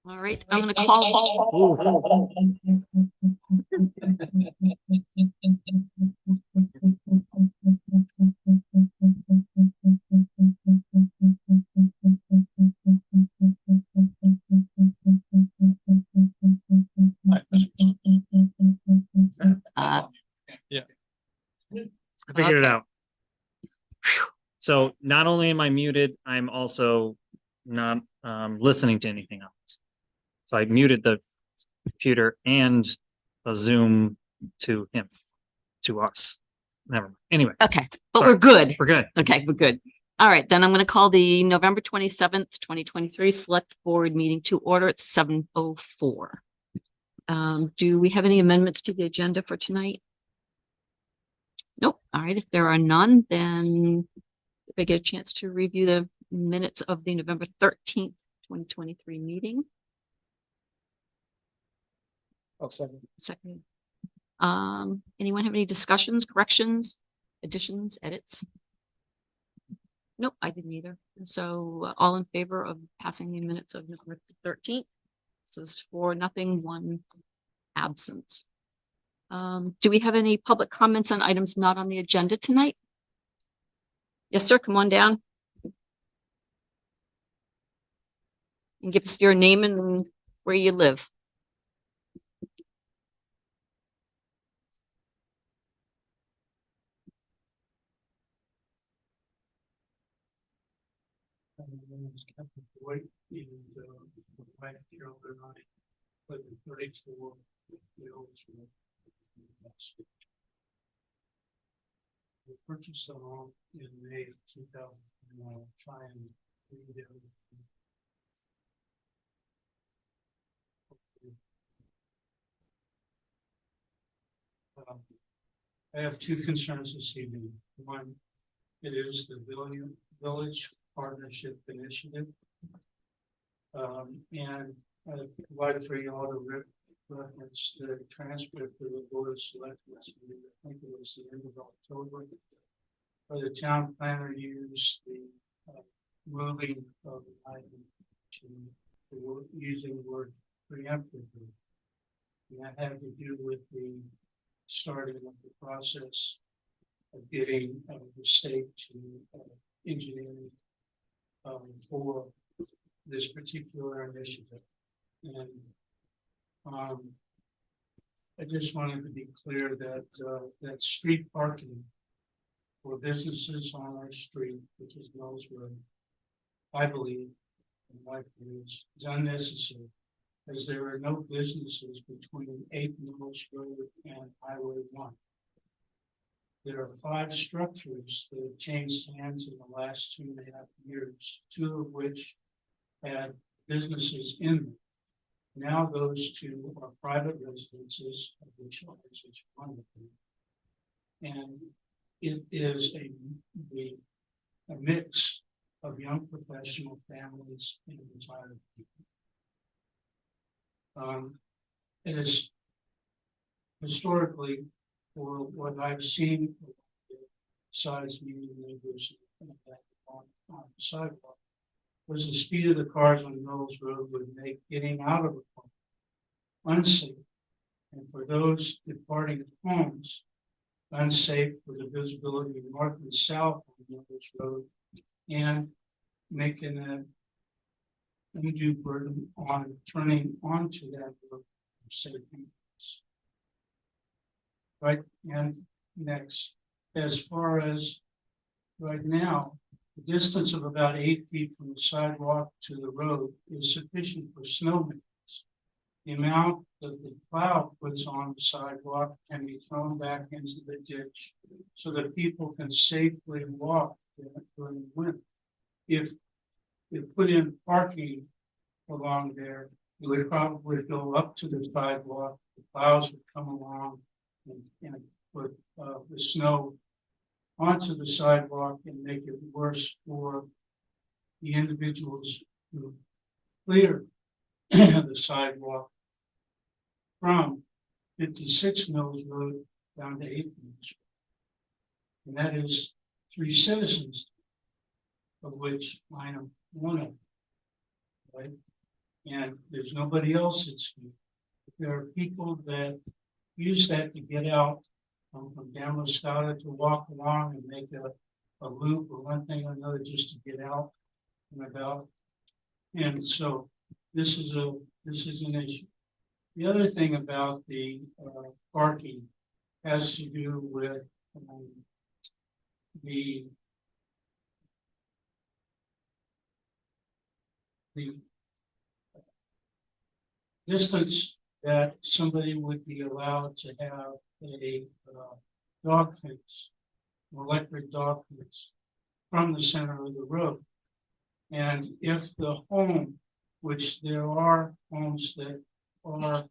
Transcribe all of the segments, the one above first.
All right, I'm going to call. Yeah. I figured it out. So not only am I muted, I'm also not listening to anything else. So I muted the computer and the Zoom to him, to us. Never mind. Anyway. Okay, but Sorry. we're good. We're good. Okay, we're good. All right, then I'm going to call the November 27th, 2023 Select Board meeting to order at 7:04. Do we have any amendments to the agenda for tonight? Nope. All right, if there are none, then if I get a chance to review the minutes of the November 13th, 2023 meeting. Oh, second. Second. Anyone have any discussions, corrections, additions, edits? Nope, I didn't either. And so all in favor of passing the minutes of November 13th? This is 4-0, 1 absence. Do we have any public comments on items not on the agenda tonight? Yes, sir. Come on down. And give us your name and where you live. We purchased them all in May of 2000. Try and read everything. I have two concerns this evening. One, it is the Village Partnership Initiative. And I provided for you all to reference the transcript of the Board of Selectmen. I think it was the end of October. Where the town planner used the moving of the item to using the word preemptively. And that had to do with the starting of the process of getting the state to engineering for this particular initiative. And I just wanted to be clear that that street parking for businesses on our street, which is Mills Road, I believe, and my view is unnecessary, as there are no businesses between 8 Mills Road and Highway 1. There are 5 structures that have changed hands in the last 2.5 years, 2 of which had businesses in them. Now those 2 are private residences, of which ours is one of them. And it is a mix of young professional families and retired people. It is historically, for what I've seen, besides meeting neighbors on the sidewalk, was the speed of the cars on Mills Road would make getting out of the park unsafe, and for those departing homes, unsafe for the visibility north and south on Mills Road, and making an undue burden on turning onto that road for safety. Right, and next, as far as right now, the distance of about 8 feet from the sidewalk to the road is sufficient for snowmobiles. The amount that the plow puts on the sidewalk can be thrown back into the ditch so that people can safely walk during the winter. If you put in parking along there, you would probably go up to the sidewalk, the plows would come along and put the snow onto the sidewalk and make it worse for the individuals who clear the sidewalk from 56 Mills Road down to 8 Mills Road. And that is 3 citizens, of which I am one of them, right? And there's nobody else that's here. There are people that use that to get out from Damascata to walk along and make a loop or one thing or another just to get out and about. And so this is an issue. The other thing about the parking has to do with the distance that somebody would be allowed to have a dog fence, electric dog fence from the center of the road. And if the home, which there are homes that are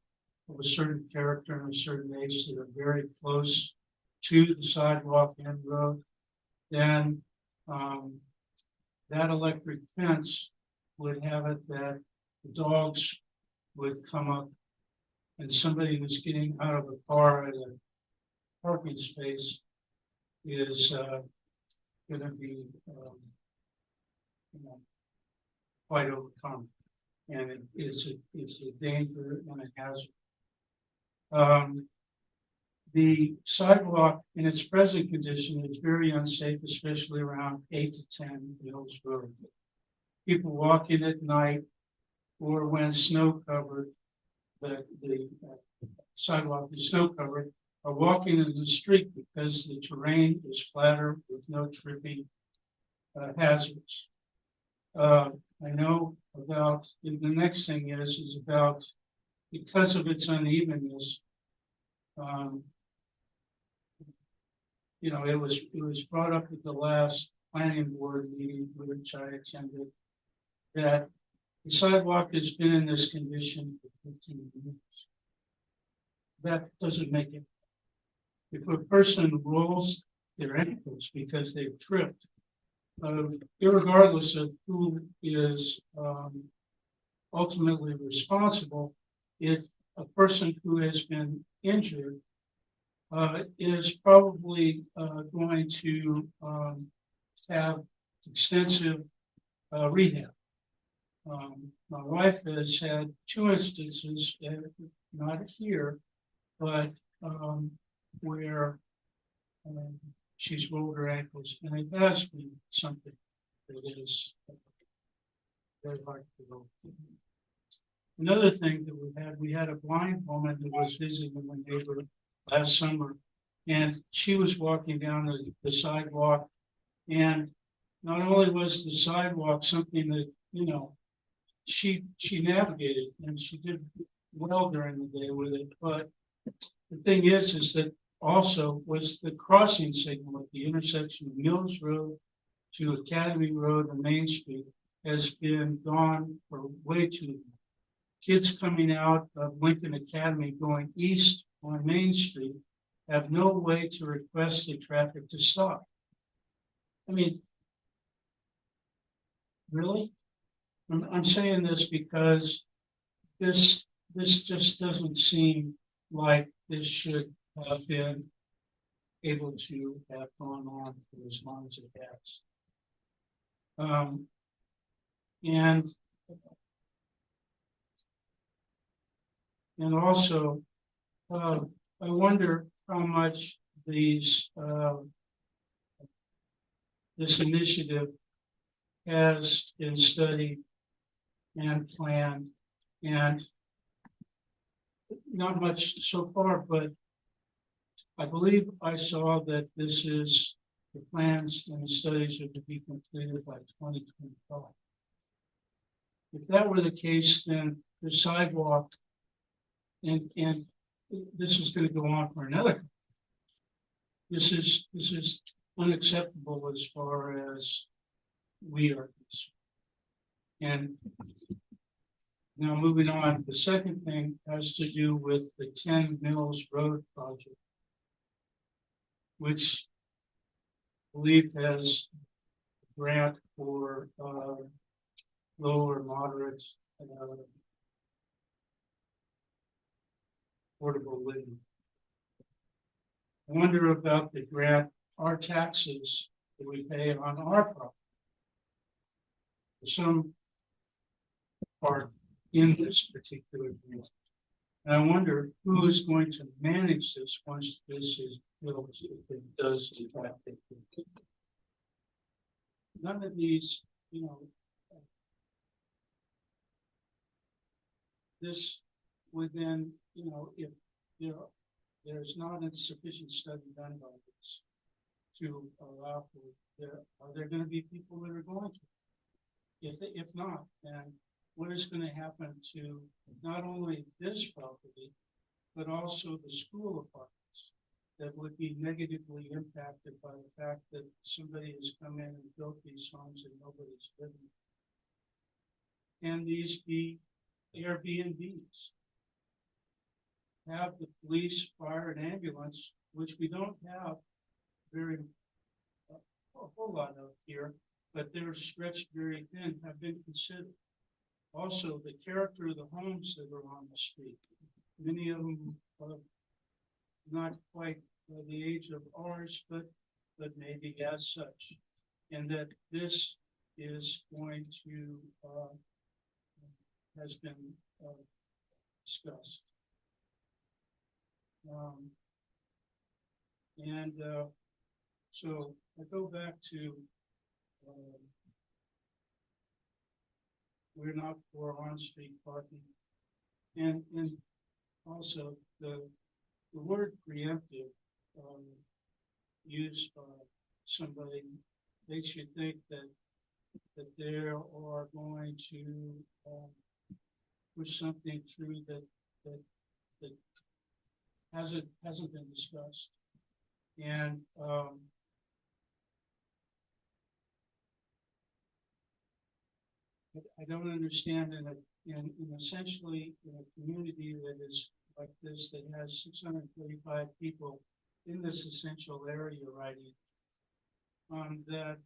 of a certain character and a certain age that are very close to the sidewalk and road, then that electric fence would have it that the dogs would come up and somebody who's getting out of a car at a parking space is going to be quite overcome, and it's a danger and a hazard. The sidewalk in its present condition is very unsafe, especially around 8 to 10 Mills Road. People walking at night or when snow covered, the sidewalk is snow covered, are walking in the street because the terrain is flatter with no tripping hazards. I know about, the next thing is about, because of its unevenness, it was brought up at the last planning board meeting which I attended, that the sidewalk has been in this condition for 15 years. That doesn't make it. If a person rolls their ankles because they've tripped, irregardless of who is ultimately responsible, if a person who has been injured is probably going to have extensive rehab. My wife has had 2 instances, not here, but where she's rolled her ankles, and it has been something that is very hard to roll. Another thing that we had a blind woman who was visiting my neighbor last summer, and she was walking down the sidewalk, and not only was the sidewalk something that, she navigated and she did well during the day with it, but the thing is that also was the crossing signal at the intersection of Mills Road to Academy Road and Main Street has been gone for way too long. Kids coming out of Lincoln Academy going east on Main Street have no way to request the traffic to stop. I mean, really? I'm saying this because this just doesn't seem like this should have been able to have gone on for as long as it has. And also, I wonder how much this initiative has been studied and planned, and not much so far, but I believe I saw that the plans and the studies are to be completed by 2025. If that were the case, then the sidewalk, and this is going to go on for another. This is unacceptable as far as we are concerned. And now moving on, the second thing has to do with the 10 Mills Road project, which I believe has a grant for low or moderate affordable living. I wonder about the grant, our taxes that we pay on our property. For some part in this particular unit. And I wonder who is going to manage this once this is built, if it does in fact. None of these, this would then, if there's not a sufficient study done by this to allow for, are there gonna be people that are going to? If not, then what is gonna happen to not only this property, but also the school apartments that would be negatively impacted by the fact that somebody has come in and built these homes and nobody's living? Can these be Airbnbs? Have the police, fire, and ambulance, which we don't have very a whole lot of here, but they're stretched very thin, have been considered. Also, the character of the homes that are on the street. Many of them are not quite the age of ours, but maybe as such. And that this is going to has been discussed. So I go back to we're not for on-street parking, and also the word preemptive used by somebody makes you think that there are going to push something through that hasn't been discussed, and I don't understand in essentially in a community that is like this, that has 635 people in this essential area right in, that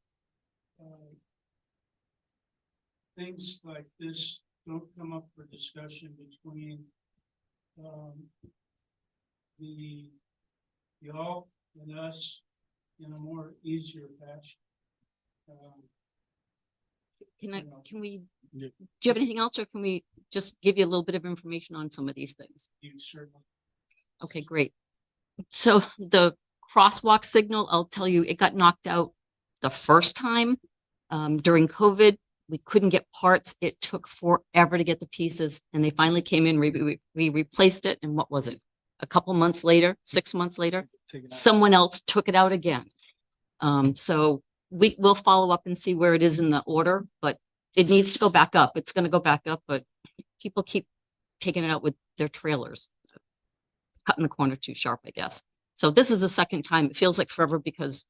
things like this don't come up for discussion between y'all and us in a more easier fashion. Can we, do you have anything else, or can we just give you a little bit of information on some of these things? You certainly. Okay, great. So the crosswalk signal, I'll tell you, it got knocked out the first time during COVID. We couldn't get parts. It took forever to get the pieces, and they finally came in. We replaced it, and what was it? A couple months later, 6 months later, someone else took it out again. So we'll follow up and see where it is in the order, but it needs to go back up. It's going to go back up, but people keep taking it out with their trailers, cutting the corner too sharp, I guess. So this is the second time. It feels like forever because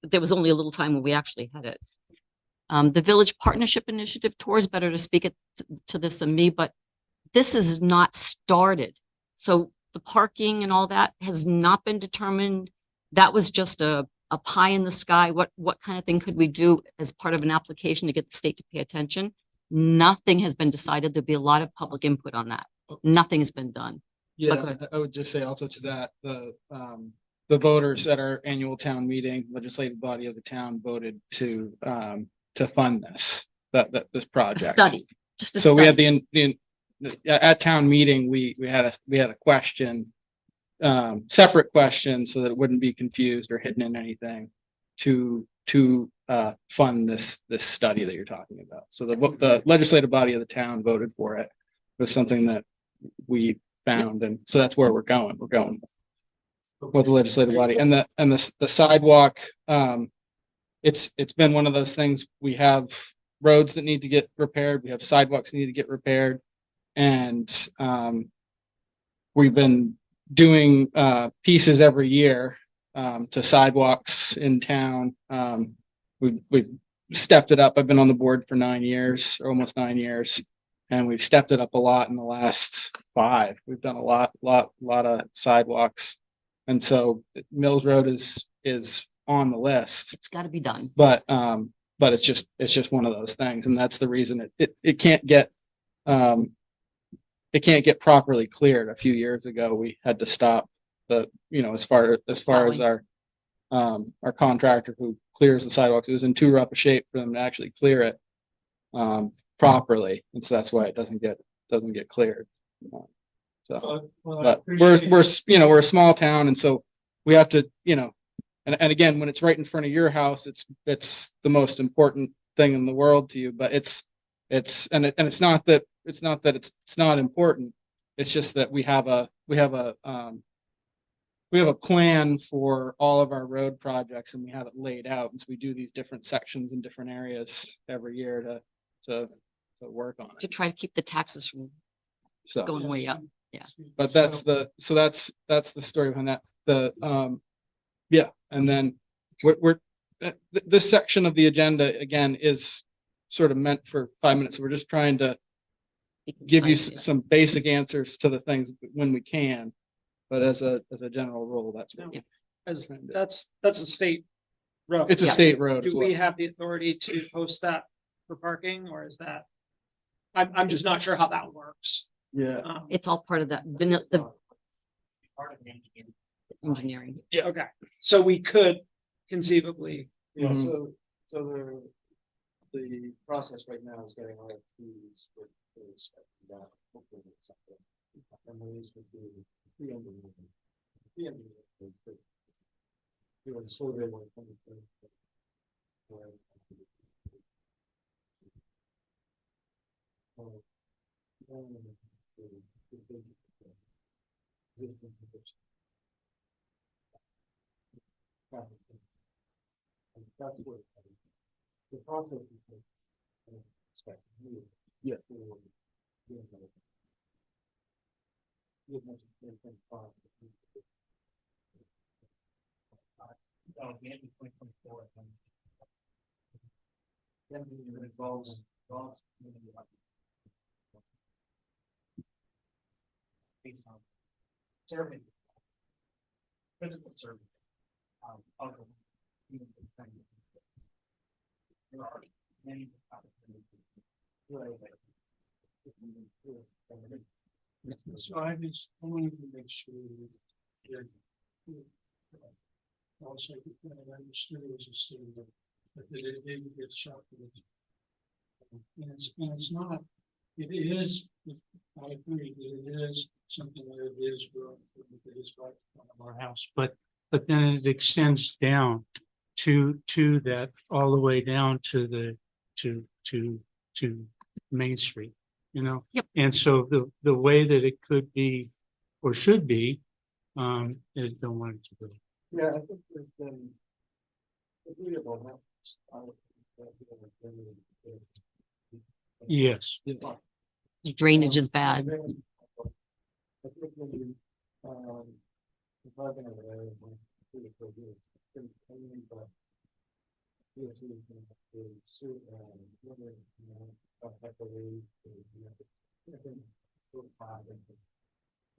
there was only a little time when we actually had it. The Village Partnership Initiative tour is better to speak to this than me, but this is not started. So the parking and all that has not been determined. That was just a pie in the sky. What kind of thing could we do as part of an application to get the state to pay attention? Nothing has been decided. There'll be a lot of public input on that. Nothing has been done. Yeah, I would just say also to that, the voters at our annual town meeting, legislative body of the town voted to fund this project. Study. Just a So we had study. at town meeting, we had a question, separate question, so that it wouldn't be confused or hidden in anything, to fund this study that you're talking about. So the legislative body of the town voted for it. It was something that we found, and so that's where we're going. We're going with the legislative body and the sidewalk. It's been one of those things. We have roads that need to get repaired. We have sidewalks that need to get repaired. And we've been doing pieces every year to sidewalks in town. We've stepped it up. I've been on the board for 9 years, or almost 9 years, and we've stepped it up a lot in the last 5. We've done a lot of sidewalks, and so Mills Road is on the list. It's got to be done. But it's just one of those things, and that's the reason it can't get properly cleared. A few years ago, we had to stop as far as our contractor who clears the sidewalks. It was in too rough a shape for them to actually clear it properly, and so that's why it doesn't get doesn't get cleared. So, Well, I but appreciate- we're a small town, and so we have to, and again, when it's right in front of your house, it's the most important thing in the world to you, but it's not that it's not important. It's just that we have a plan for all of our road projects, and we have it laid out. And so we do these different sections in different areas every year to work on To it. try to keep the taxes from So, going way up. but that's the story behind that. Yeah, and then this section of the agenda again is sort of meant for 5 minutes. We're just trying to give you concise, yeah. some basic answers to the things when we can. But as a general rule, that's what Yeah. As that's a state road. it's a Yeah. state road as Do well. we have the authority to post that for parking, or is that? I'm just not sure how that works. Yeah. It's all part of that, the engineering. Yeah, okay, so we could conceivable. Yeah, Mhm. so the process right now is getting RFPs for that. Hopefully it's something. And these would be pre-engineered. Doing survey work. That's what the process is. Yeah. Then it involves survey. Physical survey. Of the human thing. There are many opportunities. So I wanted to make sure. Also, I understood it was a statement, but that it didn't get shot. And it's not, it is, I agree, that it is something that it is growing, it is right in front of our house, but then it extends down to that, all the way down to to Main Street, Yep. And so the way that it could be, or should be, I don't want it to be. Yeah, I think there's been. Agreeable, huh? Yes. Drainage is bad. I think when you, if I'm gonna have a, pretty good deal, pretty clean, but. Yes, we can have to sue, whether, like the way, I think, so far, I think.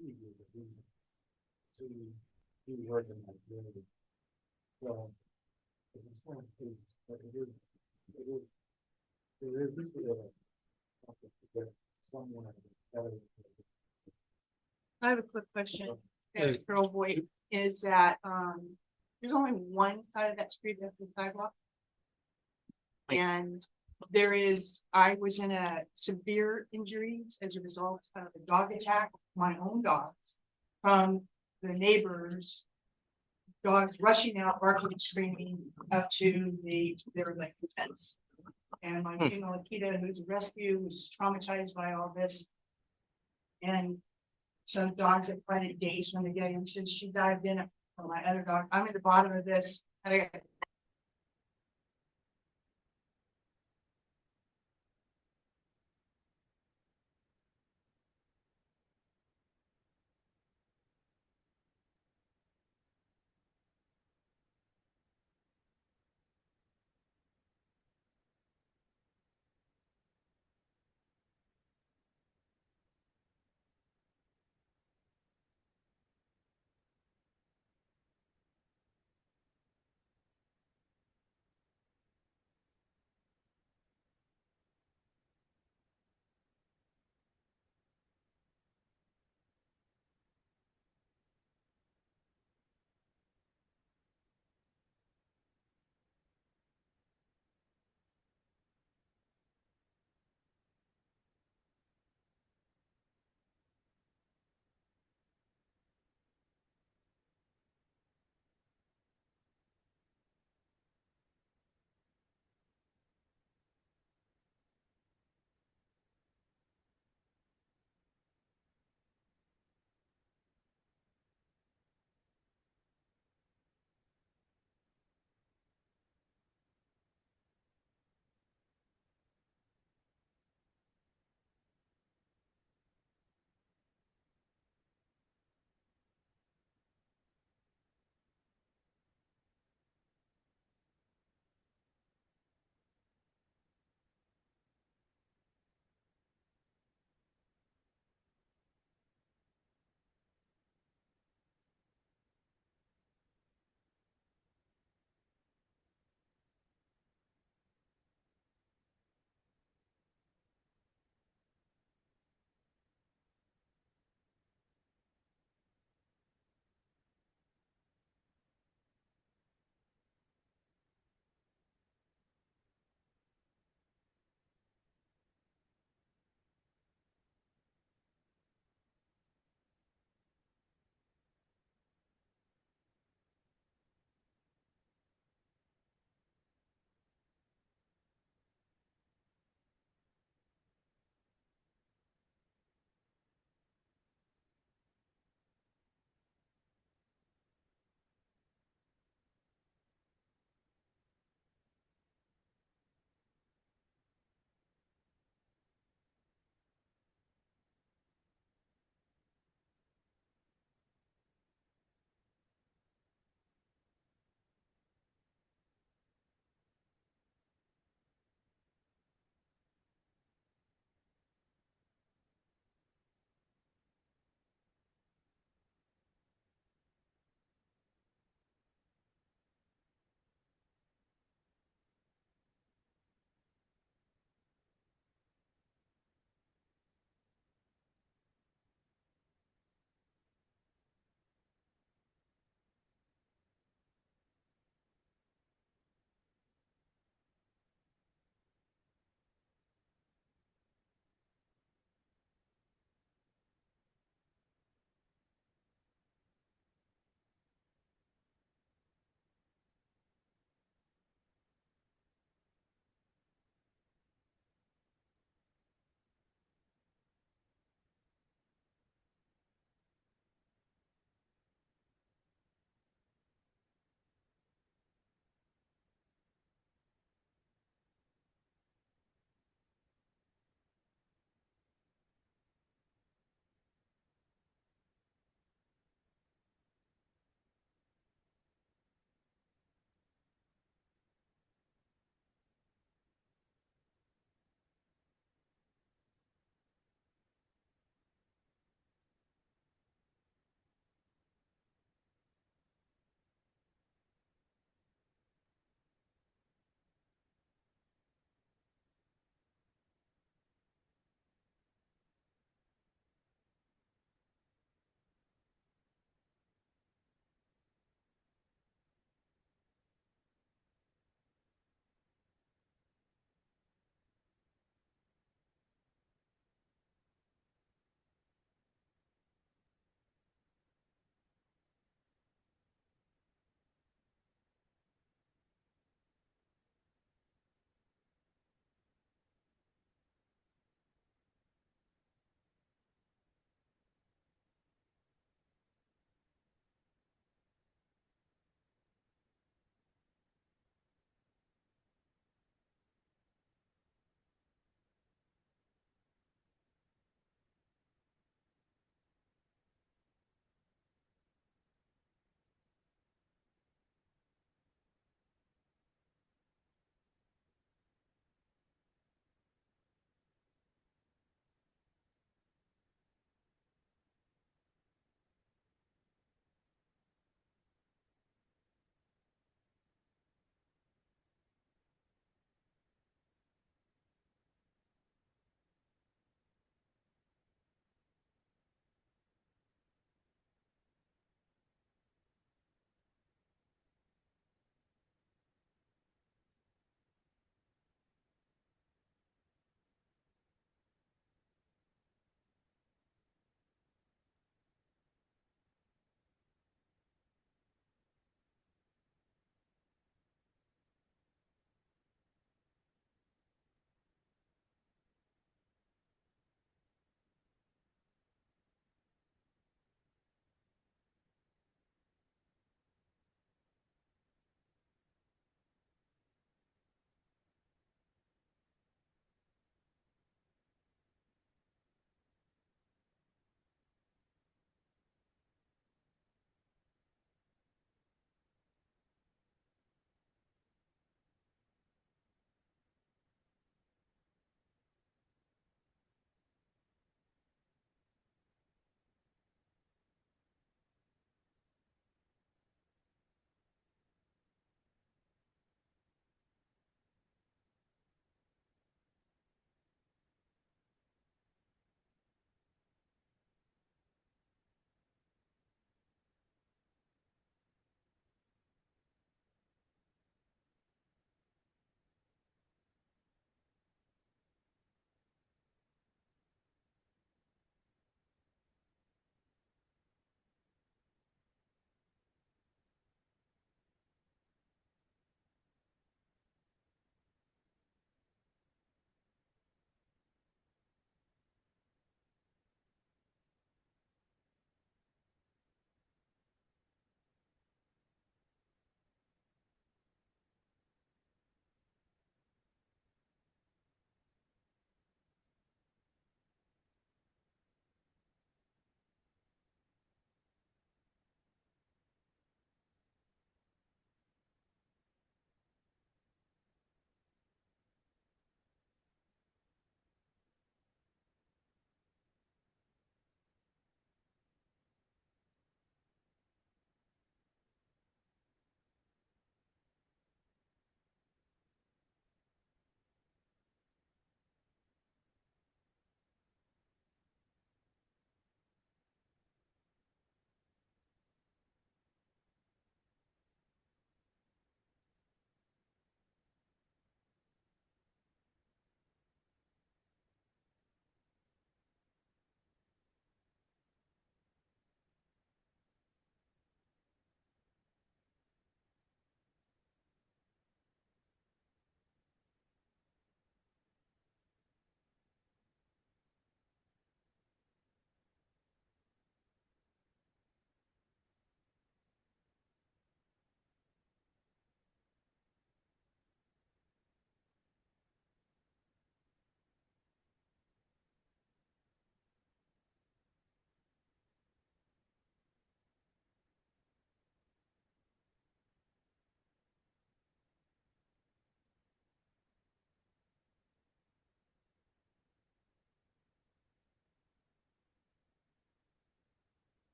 Easier to do. To work in that community. So. It's not, but it is, there is someone. I have a quick question, and for avoid, is that, there's only one side of that street that's the sidewalk. Right. And I was in a severe injuries as a result of a dog attack, my own dogs, from the neighbors. Dogs rushing out, barking and screaming up to their like fence. And my female Akita, who's a rescue, was traumatized by all this. And some dogs that find it days when they get injured, she dived in for my other dog. I'm at the bottom of this. And I got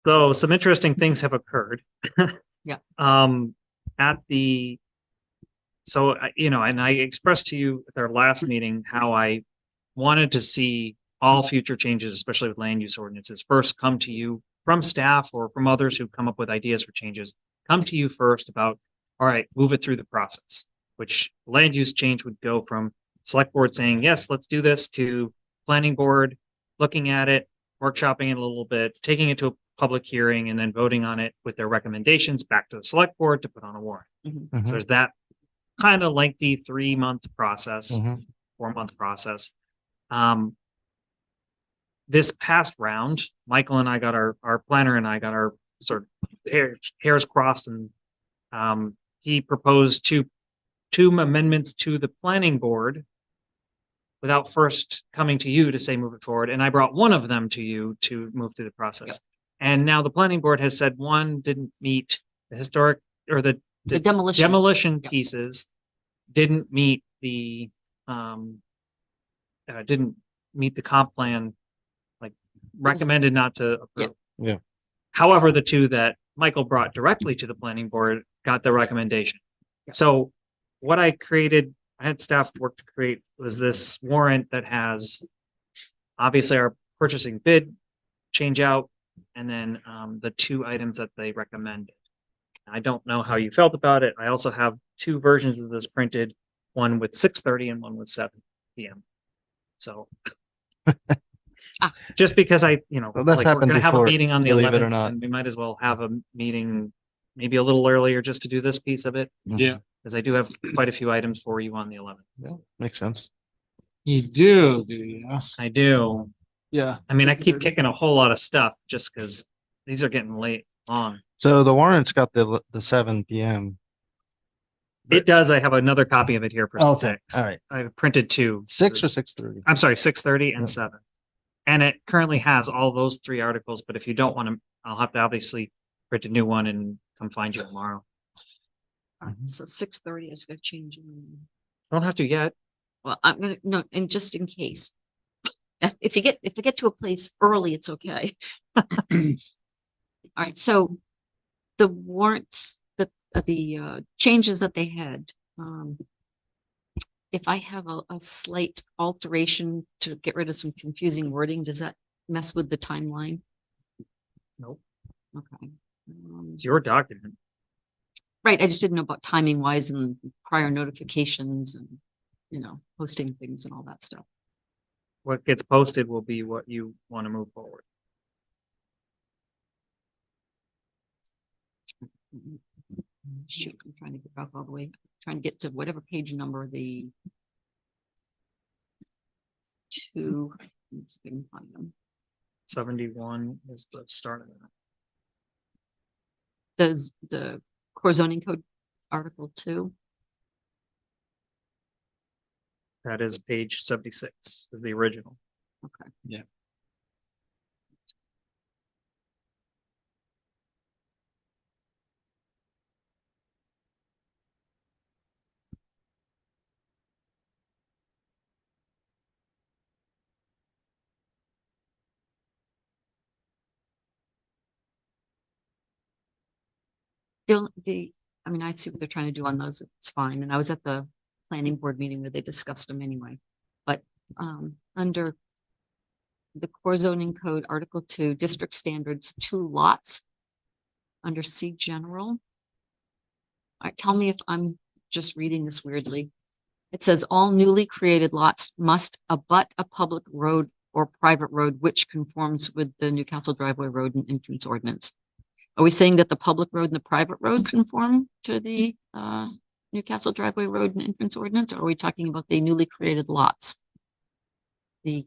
So some interesting things have occurred. Yeah. At the, so, you know, and I expressed to you at our last meeting how I wanted to see all future changes, especially with land use ordinances, first come to you from staff or from others who come up with ideas for changes, come to you first about, all right, move it through the process, which land use change would go from select board saying, yes, let's do this, to planning board, looking at it, workshopping it a little bit, taking it to a public hearing, and then voting on it with their recommendations back to the select board to put on a warrant. So Mhm. there's that kind of lengthy 3-month process, Mhm. 4-month process. This past round, Michael and I got our planner and I got our sort of hairs crossed, and he proposed two amendments to the planning board without first coming to you to say move it forward. And I brought one of them to you to move through the process. Yep. And now the planning board has said one didn't meet the historic or the The demolition. demolition Yep. pieces didn't meet the didn't meet the comp plan, like recommended not to approve. Yeah. However, the two that Michael brought directly to the planning board got the recommendation. So what I created, I had staff work to create, was this warrant that has obviously our purchasing bid change out, and then the two items that they recommended. I don't know how you felt about it. I also have two versions of this printed, one with 6:30 and one with 7 PM. So just because Well, that's we're happened gonna have a before, meeting on the believe it or 11th, not. and we might as well have a meeting maybe a little earlier just to do this piece of it, Yeah. because I do have quite a few items for you on the 11th. Yeah, makes sense. You do you? I do. Yeah. I mean, I keep kicking a whole lot of stuff just because these are getting late on. So the warrant's got the 7 PM. It does. I have another copy of it here for Okay, 6. all right. I've printed 2. 6 or 6:30? I'm sorry, 6:30 and Yeah. 7. And it currently has all those 3 articles, but if you don't want to, I'll have to obviously print a new one and come find you tomorrow. All right, so 6:30 is gonna change. Don't have to yet. Well, I'm gonna, no, and just in case. If you get to a place early, it's okay. All right, so the warrants, the changes that they had, if I have a slight alteration to get rid of some confusing wording, does that mess with the timeline? Nope. Okay. It's your document. Right, I just didn't know about timing wise and prior notifications and, posting things and all that stuff. What gets posted will be what you want to move forward. Shoot, I'm trying to get back all the way, trying to get to whatever page number the two, let's see if I can find them. 71 is the start of that. Does the core zoning code article 2? That is page 76 of the original. Okay. Yeah. I mean, I see what they're trying to do on those, it's fine, and I was at the planning board meeting where they discussed them anyway. But under the core zoning code, article 2, district standards, 2 lots under C general. All right, tell me if I'm just reading this weirdly. It says all newly created lots must abut a public road or private road which conforms with the Newcastle driveway road and entrance ordinance. Are we saying that the public road and the private road conform to the Newcastle driveway road and entrance ordinance? Or are we talking about the newly created lots? The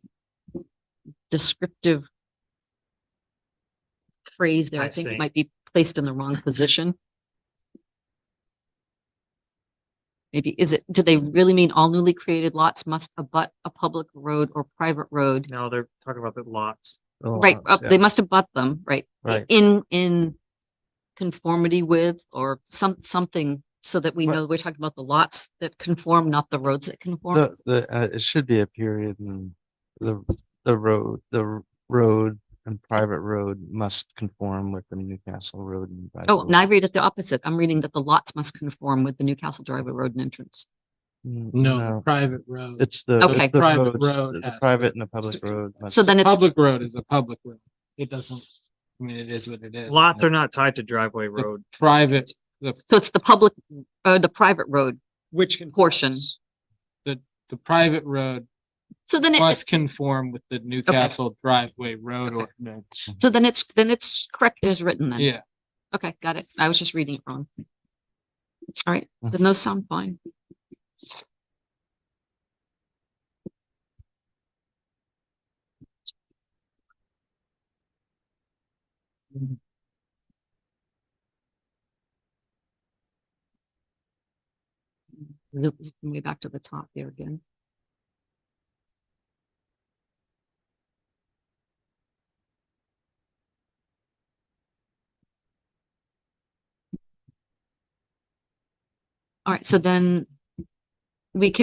descriptive phrase there, I think see. it might be placed in the wrong position. Maybe, do they really mean all newly created lots must abut a public road or private road? Now they're talking about the lots. Right, they must abut them, right? Right. In conformity with, or something, so that we Right. know we're talking about the lots that conform, not the roads that conform. It should be a period and the road And private road must conform with the Newcastle Road. and by Oh, the- now I read it the opposite. I'm reading that the lots must conform with the Newcastle driveway road and entrance. No, private road. It's the, Okay. it's the Private roads, road the has private to- and the public road. must- So then it's, Public road is a public road. It doesn't, I mean, it is what it is. Lots are not tied to driveway The road. Private, so it's the public, the private road. Which can. Portion. the private road So then must conform with the Newcastle driveway road Okay. ordinance. so then it's correct as written then. Yeah, Okay, got it. I was just reading it wrong. All right, then those sound fine. Loop way back to the top there again. All right, so then we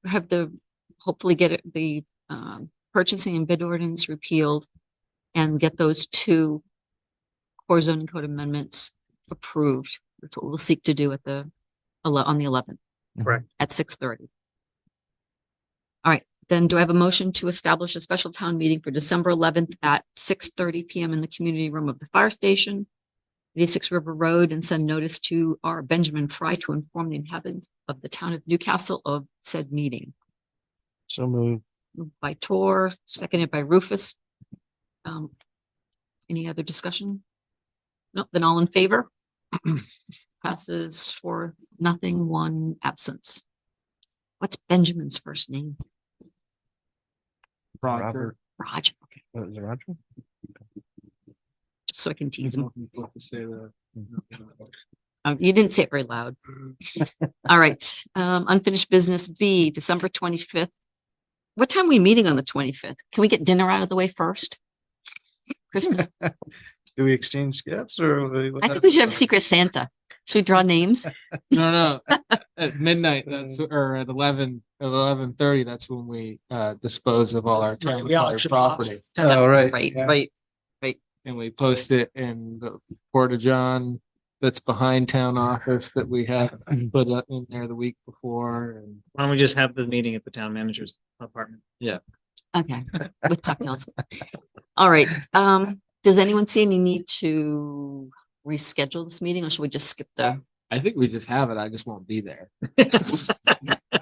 have hopefully get the purchasing and bid ordinance repealed and get those two core zoning code amendments approved. That's what we'll seek to do at on the 11th. Correct. At 6:30. All right, then do I have a motion to establish a special town meeting for December 11th at 6:30 PM in the community room of the fire station, 86 River Road, and send notice to our Benjamin Fry to inform the inhabitants of the town of Newcastle of said meeting? So moved. Moved by Tor, seconded by Rufus. Any other discussion? No, then all in favor? Passes for nothing, one absence. What's Benjamin's first name? Roger. Robert, Roger. Okay, what was it, Roger? just so I can tease him. Supposed to say that. You didn't say it very loud. All right, unfinished business B, December 25th. What time are we meeting on the 25th? Can we get dinner out of the way first? Christmas. Do we exchange gifts or? I think we should have Secret Santa. Should we draw names? No, at midnight, or at 11:30, that's when we dispose of all our town We auction off. property. Oh, right. Right, yeah. right. And we post it in the Porta John that's behind town office that we have put up in there the week before. And Why don't we just have the meeting at the town manager's apartment? Okay, with cocktails. All right, does anyone see any need to reschedule this meeting or should we just skip the? I think we just have it. I just won't be there.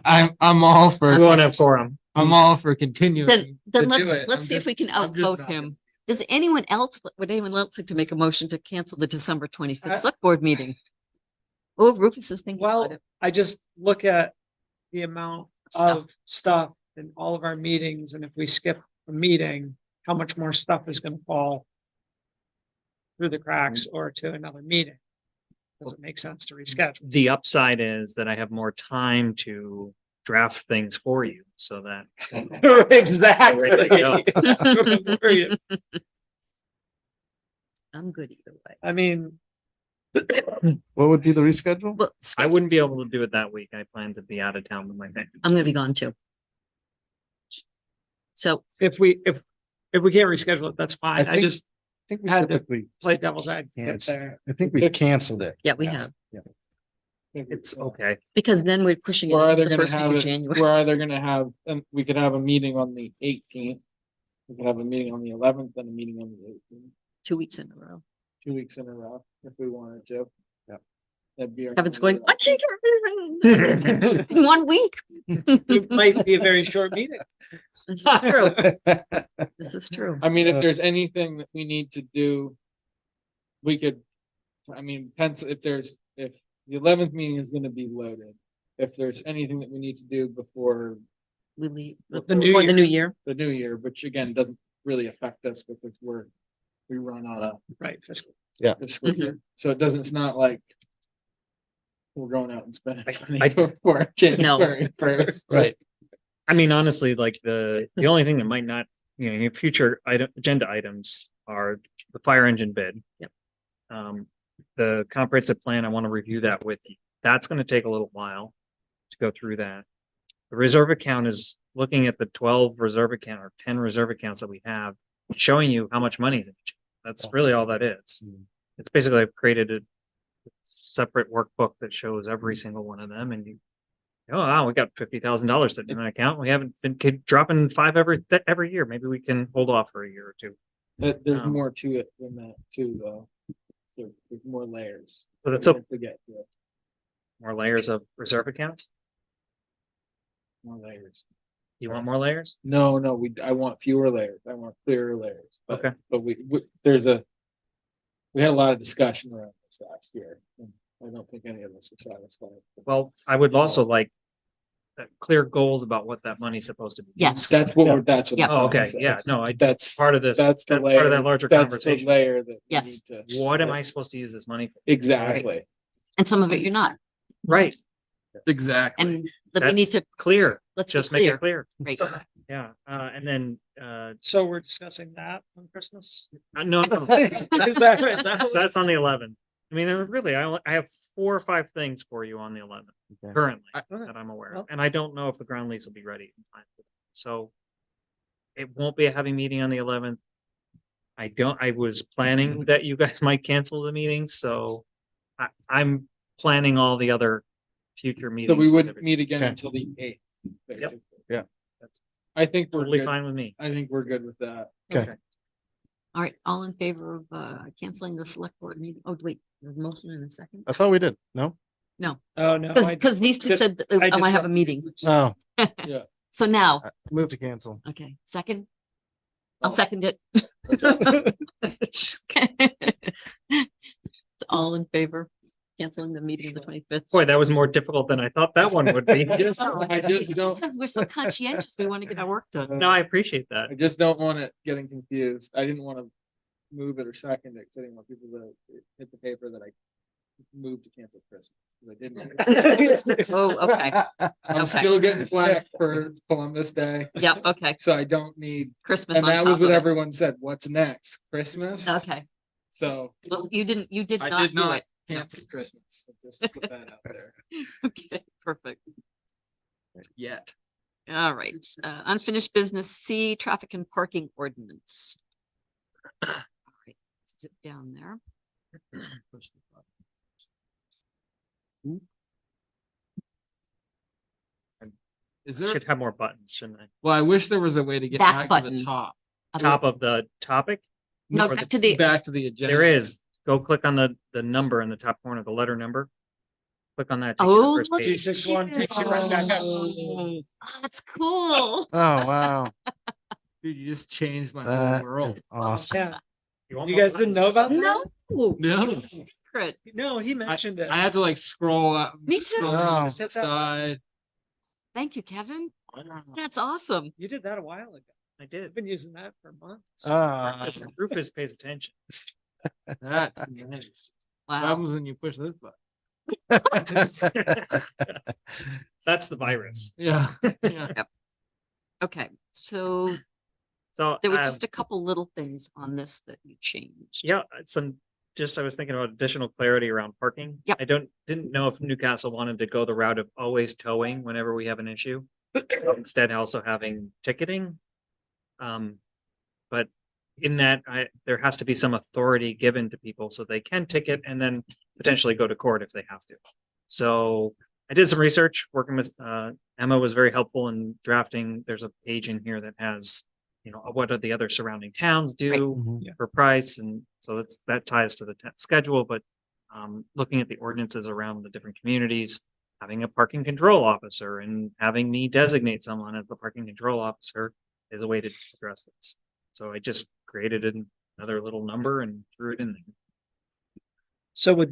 I'm all We for, won't have forum. I'm all for continuing. Then to do it. let's I'm see if just- we can I'm just outvote not- him. Would anyone else like to make a motion to cancel the December 25th select board meeting? Oh, Rufus is thinking about Well, it. I just look at the amount Stuff. of stuff in all of our meetings, and if we skip a meeting, how much more stuff is gonna fall through the cracks or to another meeting? Does it make sense to reschedule? The upside is that I have more time to draft things for you so that. Exactly. Ready to go. That's what I'm worried. I'm good either way. I mean, What would be the reschedule? Well, I wouldn't be able to do it that week. I plan to be out of town with my family. I'm gonna be gone too. So, if we can't reschedule it, that's fine. I think- just I think we had to typically, play devil's advocate Yes. there. I think we canceled it. yeah, we Yes. have, Yeah. It's okay. because then we're pushing it We're into either the gonna first week have of it, January. we're either gonna have, we could have a meeting on the 18th. We could have a meeting on the 11th and a meeting on the 18th, 2 weeks in a row. 2 weeks in a row, if we wanted to. Yep. That'd be. our Kevin's only going, I can't get everything in 1 week. It might be a very short meeting. This is true. This is true. I mean, if there's anything that we need to do, we could, I mean, pencil, if the 11th meeting is gonna be loaded. If there's anything that we need to do before We leave The new before the year. new year. the new year, which again, doesn't really affect us because we run on a Right, fiscal. fiscal year. So it's not like we're going out and spending money I- before January first. Right. I mean, honestly, like the only thing that might not, your future agenda items are the fire engine bid. Yep. The comprehensive plan, I want to review that with you. That's going to take a little while to go through that. The reserve account is looking at the 12 reserve account or 10 reserve accounts that we have. showing you how much money is in each. That's really all that is. Mm. It's basically I've created a separate workbook that shows every single one of them and you, oh, wow, we got $50,000 sitting in an account. We haven't been dropping 5 every year. Maybe we can hold off for a year or two. There's Um, more to it than that too, though. There's more layers. So that's We a have to get to it. more layers of reserve accounts. More layers. You want more layers? No, I want fewer layers. I want clearer layers. But- Okay. But we had a lot of discussion around this last year. And I don't think any of us are satisfied. Well, I would also like clear goals about what that money's supposed to be. Yes. That's what, that's what. Yeah. I'm Oh, trying okay. to say. Yeah, no, That's, part of this, that's the part of layer, that larger that's the conversation. layer that. we Yes. need to- What am yeah. I supposed to use this money for? Exactly, And some of it you're not. Right. exactly. And that we need That's to, clear. let's be Just make it clear. clear. Right. Yeah. And then, So we're discussing that on Christmas? no, no, Is that- that's on the 11th. I mean, there really, I have 4 or 5 things for you on the 11th Okay. currently I- that I'm aware of. Well- And I don't know if the ground lease will be ready in time. for that. So it won't be a heavy meeting on the 11th. I was planning that you guys might cancel the meeting, so I'm planning all the other future meetings. So we with wouldn't everybody. meet again Okay. until the 8th. basically. Yeah. That's I think we're totally good. fine with me. I think we're good with that. Okay. All right, all in favor of canceling the select board meeting? Oh, wait, there's a motion in a second? I thought we did. No? Oh, no. Because these two just- said, that I I might have a disrupt- meeting. No. So now, Move to cancel. okay, second? I'll Oh. second it. It's all in favor, canceling the meeting of the 25th. Boy, that was more difficult than I thought that one would be. I just don't, We're so conscientious, we want to get our work done. No, I appreciate that. I just don't want it getting confused. I didn't want to move it or second it, because I didn't want people to hit the paper that I moved to cancel Christmas. 'Cause I didn't. Oh, okay, I'm Okay. still getting flack for Columbus Day, yeah, okay, so I don't need, Christmas and on that was top what of it. everyone said, what's next? Christmas? Okay, So well, you did I not did do not it. cancel Christmas. So just put that out there. Okay, perfect. Yet. All right, unfinished business C, traffic and parking ordinance. All right, zip down there. Is there, Should have more buttons, shouldn't I? well, I wish there was a way to get Back back to the button. top. Top of the topic? No, Or back to the, Back to the agenda. There is. Go click on the number in the top corner, the letter number. Click on that. takes you to the oh, first look page. at G61 takes you right back up. Oh, that's cool. Oh, wow. Dude, you just changed my That whole world. is awesome. Yeah. want You more guys didn't buttons? know about that? No, No. it's a secret. No, he mentioned it. I had to like scroll up. Me too. scroll Oh. on the Set that- side. Thank you, Kevin. That's awesome. You did that a while ago. I did. I've been using that for months. Rufus pays attention. That's nice. Wow. Problems when you push this button. That's the virus. Yeah. Yeah. Okay, so So there were just a couple little things on this that you changed. yeah, I was thinking about additional clarity around parking. Yep. I didn't know if Newcastle wanted to go the route of always towing whenever we have an issue. Instead also having ticketing. But in that, there has to be some authority given to people so they can ticket and then potentially go to court if they have to. So I did some research working with, Emma was very helpful in drafting. There's a page in here that has, what are the other surrounding towns do Mhm. for price, and so that ties to the schedule, but looking at the ordinances around the different communities, having a parking control officer and having me designate someone as the parking control officer is a way to address this. So I just created another little number and threw it in there. So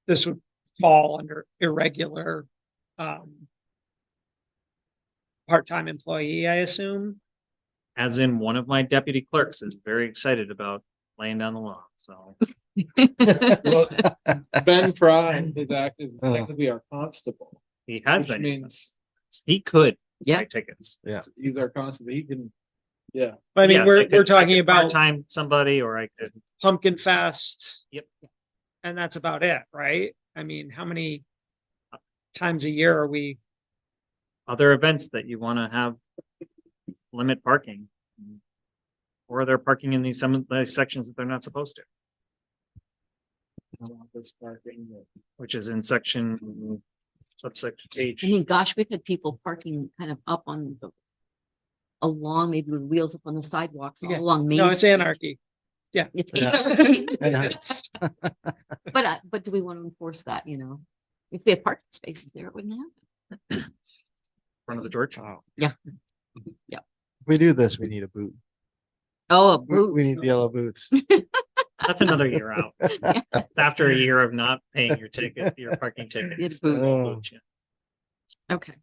this would fall under irregular, part-time employee, I assume? As in, one of my deputy clerks is very excited about laying down the law, so. Well, Ben Fry is actively our constable, He has which been, means he could Yeah. buy tickets. he's our constable. He can, yeah. I mean, Yes, we're could- talking I could about part-time somebody, or I could, Pumpkin Fest. Yep. And that's about it, right? I mean, how many times a year are we? other events that you want to have limit parking. Or they're parking in some of the sections that they're not supposed to, This parking, which is in subsection H. I mean, gosh, we've had people parking kind of up on the along, maybe with wheels up on the sidewalks all Yeah. along Main No, it's Street. anarchy. It's Yeah. anarchy. Yeah. But do we want to enforce that, you know? If we had parking spaces there, it wouldn't happen. Front of the church. If we do this, we need a boot. Oh, a We boot. need the yellow boots. That's another year out. After a year of not paying your ticket, your parking ticket. It's boot. Oh. Okay,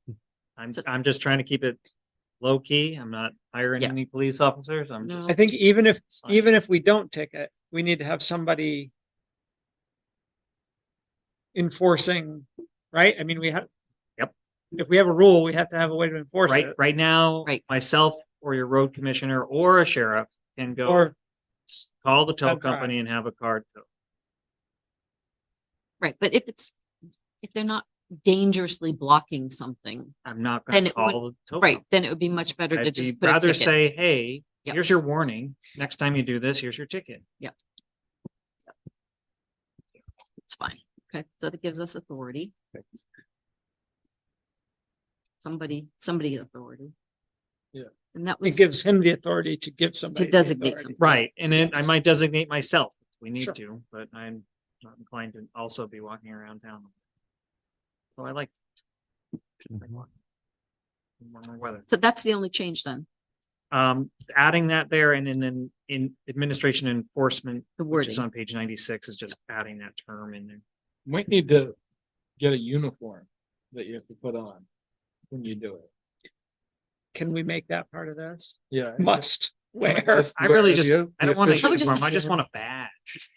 I'm just trying to keep it low key. I'm not hiring Yeah. any police officers. I'm No. just. I think even signing. if we don't ticket, we need to have somebody enforcing, right? I mean, we have. Yep. If we have a rule, we have to have a way to enforce Right, it. right now, Right. myself or your road commissioner or a sheriff can go Or call the tow Have drive. company and have a card tow. right, but if they're not dangerously blocking something, I'm not Then gonna it would- call the tow. right, company. then it would be much better to I'd just be put a rather ticket. say, hey, Yep. here's your warning. Next time you do this, here's your ticket. It's fine. Okay, so that gives us authority. Somebody authority. Yeah. And that it was, gives him the authority to give somebody. the designate authority. somebody. Right, and then I Yes. might designate myself if we need Sure. to, but I'm not inclined to also be walking around town. So I like. warmer weather. so that's the only change then, Adding that there and then in administration and enforcement, the which is wording. on page 96, is just adding that term in there. Might need to get a uniform that you have to put on when you do it. Can we make that part of this? Yeah. Must wear. Just I really wear just, the I don't want official a I would just- uniform, I just want a badge.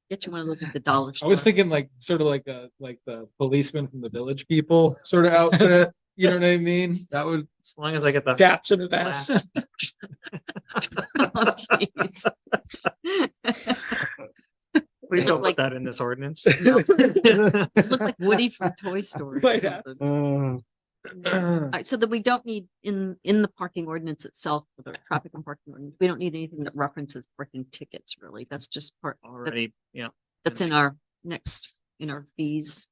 Get you one of those at the dollar I store. was thinking like sort of like the policeman from the Village People sort of outfit. You know what I mean? That would. As long as I get the. Cats in a vest. Oh, jeez. Please don't like- put that in this ordinance. Look like Woody from Toy Story or Might have. something. All right, so that we don't need in the parking ordinance itself, for the traffic and parking ordinance, we don't need anything that references parking tickets, really. That's just part, Already, yeah, that's in our next, in our fees.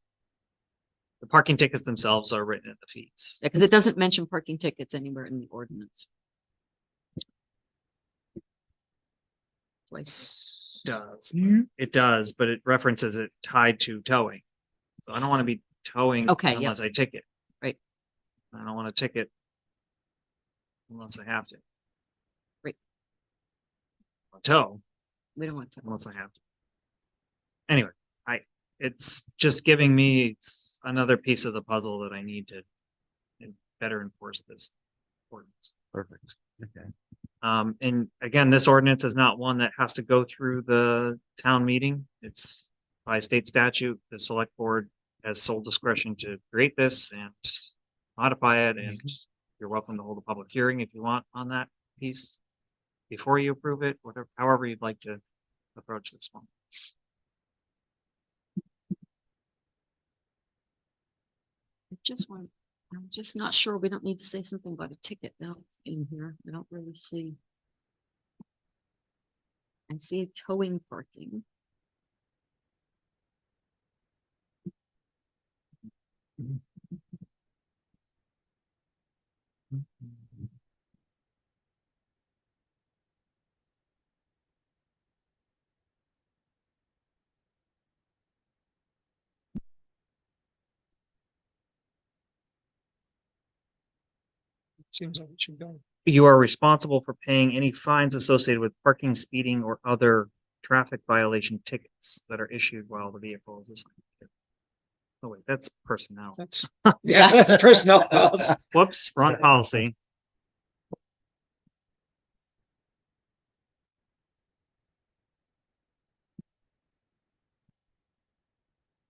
the parking tickets themselves are written at the fees. Yeah, because it doesn't mention parking tickets anywhere in the ordinance. So I Does, it does, but it references it tied to towing. So I don't want to be towing Okay, yep. unless I ticket. Right. I don't want to ticket unless I have to. Right. I'll tow we don't want to. unless I have to. Anyway, it's just giving me another piece of the puzzle that I need to better enforce this ordinance. Perfect. Okay. And again, this ordinance is not one that has to go through the town meeting. It's by state statute, the select board has sole discretion to create this and modify it, and you're welcome to hold a public hearing if you want on that piece before you approve it, whatever, however you'd like to approach this one. I'm just not sure. We don't need to say something about a ticket now in here. I don't really see. I see towing parking. Seems like it should go. You are responsible for paying any fines associated with parking, speeding, or other traffic violation tickets that are issued while the vehicle is assigned. Oh wait, that's personnel. That's, yeah, that's personnel files. Whoops, wrong policy.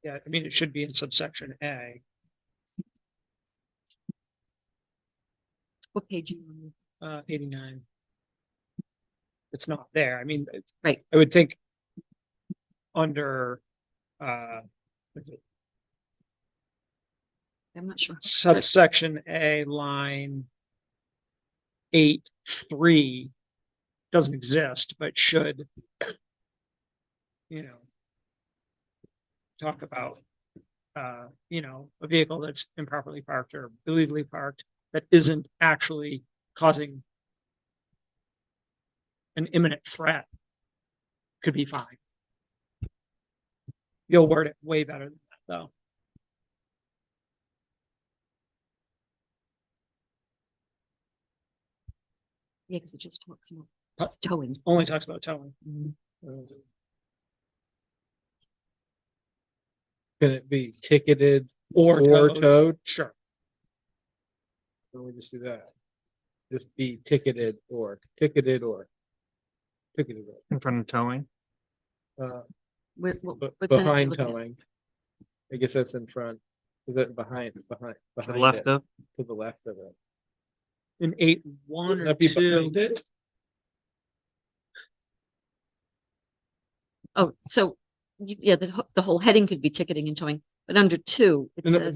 Yeah, I mean, it should be in subsection A. What page? Are you on? 89. It's not there. I mean, Right. I would think under what's it, I'm not sure. subsection A line 8.3 doesn't exist, but should, talk about, a vehicle that's improperly parked or illegally parked that isn't actually causing an imminent threat could be fine. You'll word it way better than that, though. Yeah, because it just talks Huh? about towing. Only talks about towing. Can it be ticketed Or or towed. towed? Sure. Or we just do that? Just be ticketed or ticketed or ticketed In front of towing. or, What sentence you behind looking at? towing. I guess that's in front. Is that behind To the it, left of, to the left of it? In 8.1 Wouldn't or that be 2. behind it? Oh, so, yeah, the whole heading could be ticketing and towing, but under 2, it No, no.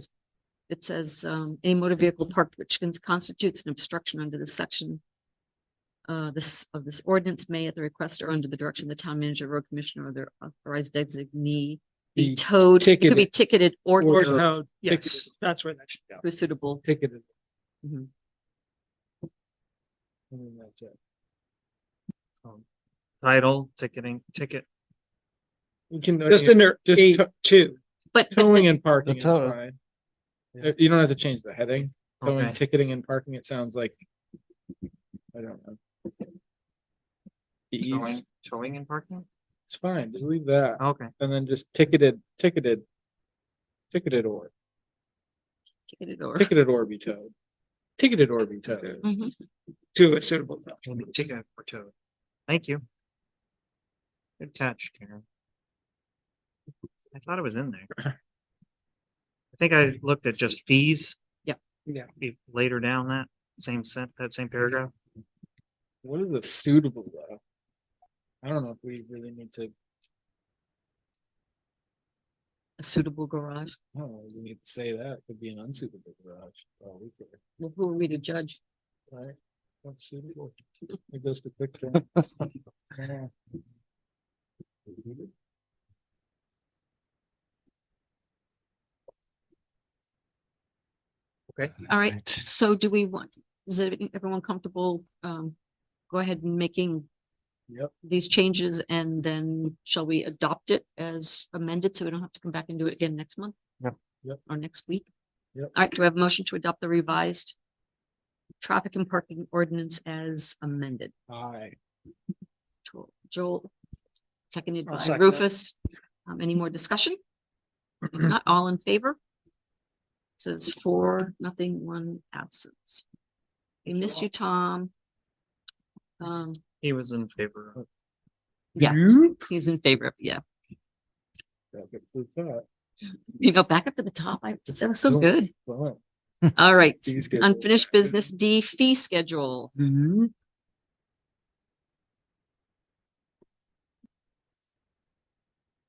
says, any motor vehicle parked which constitutes an obstruction under this section. This ordinance may, at the request or under the direction of the town manager, road commissioner, or their authorized designee, be Be towed. It could be ticketed ticketed or Or towed towed. Yes, ticketed. that's where that should go. to a suitable. Ticketed. Mhm. And then that's it. title, ticketing, ticket. You can, Just under just 8.2. But towing and parking is tow. fine. Yeah. You don't have to change the heading. Towing, Okay. ticketing and parking, it sounds like, I don't know. Ease, Towing and parking? it's fine, just leave that, Okay. and then just ticketed or, ticketed or be towed. Ticketed or be towed. Mhm. To a suitable tow. Maybe ticket or towed. Thank you. Good catch, Karen. I thought it was in there. I think I looked at just fees. Yeah. Later down that same paragraph. What is a suitable though? I don't know if we really need to, A suitable garage. I don't know, we need to say that, it could be an unsuitable garage. Oh, we could, Well, who are we to judge? right? What's suitable? It goes to quick. Yeah. All right, so do we want, is everyone comfortable, go ahead and making Yep. these changes, and then shall we adopt it as amended, so we don't have to come back and do it again next month? Yep. Yep. Or next week? Yep. All right, do I have a motion to adopt the revised traffic and parking ordinance as amended? Aye. Joel, seconded I'll by second it. Rufus. Any more discussion? If not, all in favor? Says 4, 1 absence. We missed you, Tom. He was in favor of. Yeah, he's in favor of, yeah. That gets through that. Back up to the top. That was so Cool. good. Fine. All right, Fee schedule. unfinished business D, fee schedule.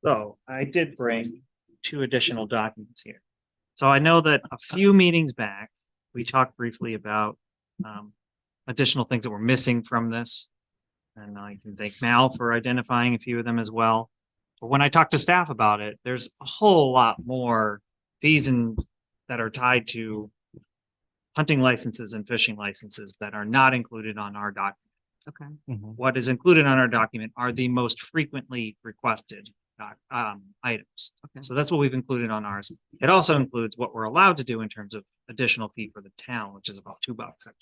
So I did bring 2 additional documents here. So I know that a few meetings back, we talked briefly about additional things that were missing from this. And I can thank Mal for identifying a few of them as well. But when I talked to staff about it, there's a whole lot more fees that are tied to hunting licenses and fishing licenses that are not included on our document. Okay, What is included on our document are the most frequently requested items. Okay. So that's what we've included on ours. It also includes what we're allowed to do in terms of additional fee for the town, which is about $2 extra.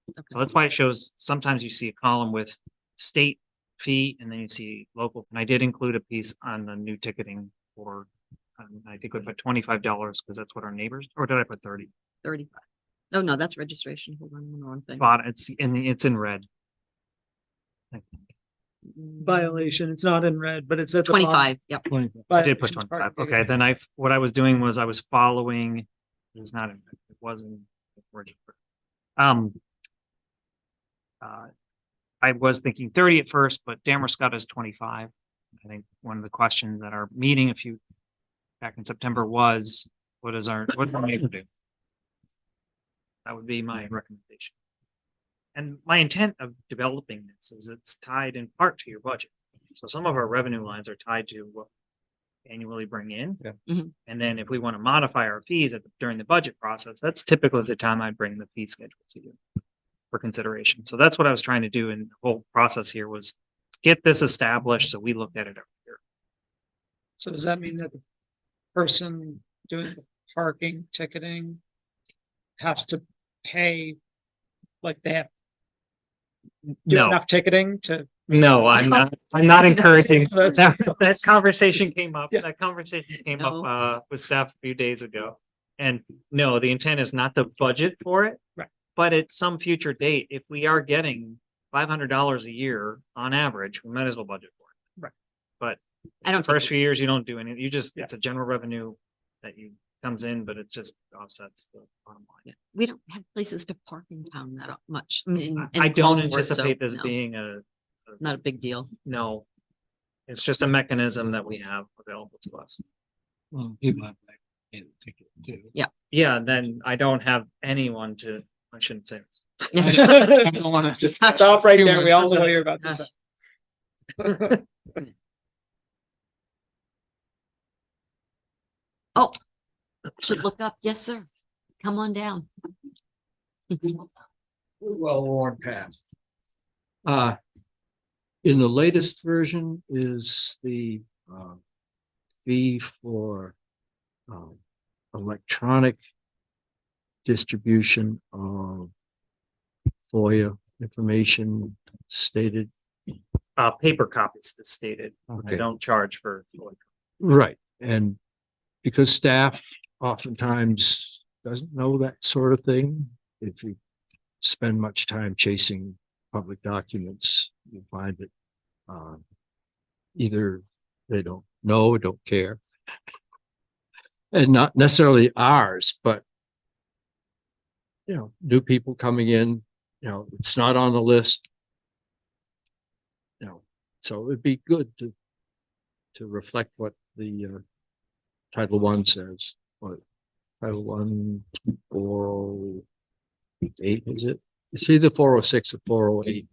So okay, that's why it shows, sometimes you see a column with state fee and then you see local. And I did include a piece on the new ticketing for, I think we put $25 because that's what our neighbors, or did I put 30? 35. Oh, no, that's registration. Hold on, one wrong thing. But it's in red. Violation. It's not in red, but it's at the bottom. 25, yep. I did put Violations, 25. parking Okay, then what I was doing was I was following, it was not in, it wasn't. I was thinking 30 at first, but Damerscott is 25. I think one of the questions at our meeting back in September was, what does our neighbor do? That would be my recommendation. And my intent of developing this is it's tied in part to your budget. So some of our revenue lines are tied to what we annually bring in. Yeah. Mhm. And then if we want to modify our fees during the budget process, that's typically the time I'd bring the fee schedule to you for consideration. So that's what I was trying to do in the whole process here was get this established. So we looked at it every year. So does that mean that the person doing the parking ticketing has to pay, like they have to do No, enough ticketing to? no, I'm not encouraging. That's- That conversation came up, Yeah. that conversation came No. up, with staff a few days ago. And no, the intent is not to budget for it. Right. But at some future date, if we are getting $500 a year on average, we might as well budget for it. Right. But I don't first think, few years, you don't do anything. You just, Yeah. it's a general revenue that comes in, but it just offsets the bottom line. yeah, we don't have places to park in town that much. I mean, I don't Collinsworth, so, anticipate this no, being a, not a big deal. no. It's just a mechanism that we have available to us. Well, people have to pay the ticket too. Yeah, then I don't have anyone to, I shouldn't say this. I don't wanna just. Stop right there. We all know what you're about to Gosh. say. Oh, should look up. Yes, sir. Come on down. Well-worn path. In the latest version is the fee for electronic distribution of FOIA information stated. Paper copies that's stated. I Okay. don't charge for. Right, and because staff oftentimes doesn't know that sort of thing, if you spend much time chasing public documents, you find that either they don't know, don't care, and not necessarily ours, but new people coming in, it's not on the list. So it'd be good to reflect what the Title I says, or Title I, 408, is it? It's either 406 or 408.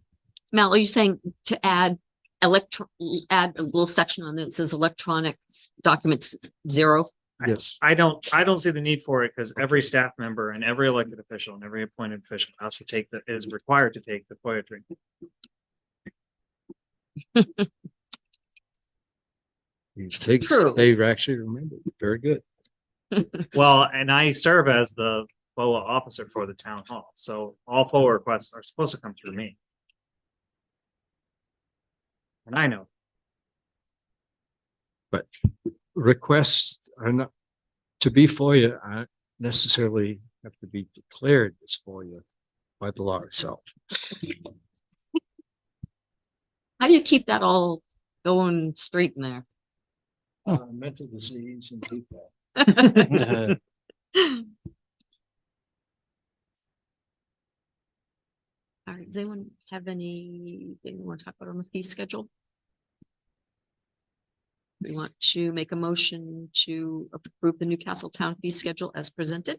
Mal, are you saying to add add a little section on that says electronic documents 0? Yes, I don't see the need for it because every staff member and every elected official and every appointed official has to is required to take the FOIA training. True. they actually remember. Very good. Well, and I serve as the FOA officer for the town hall, so all FOA requests are supposed to come through me. And I know, Requests are not, to be FOIA, aren't necessarily have to be declared as FOIA by the law itself. How do you keep that all going straight in there? Mental disease and people. All right, does anyone have anything they want to talk about on the fee schedule? We want to make a motion to approve the Newcastle Town fee schedule as presented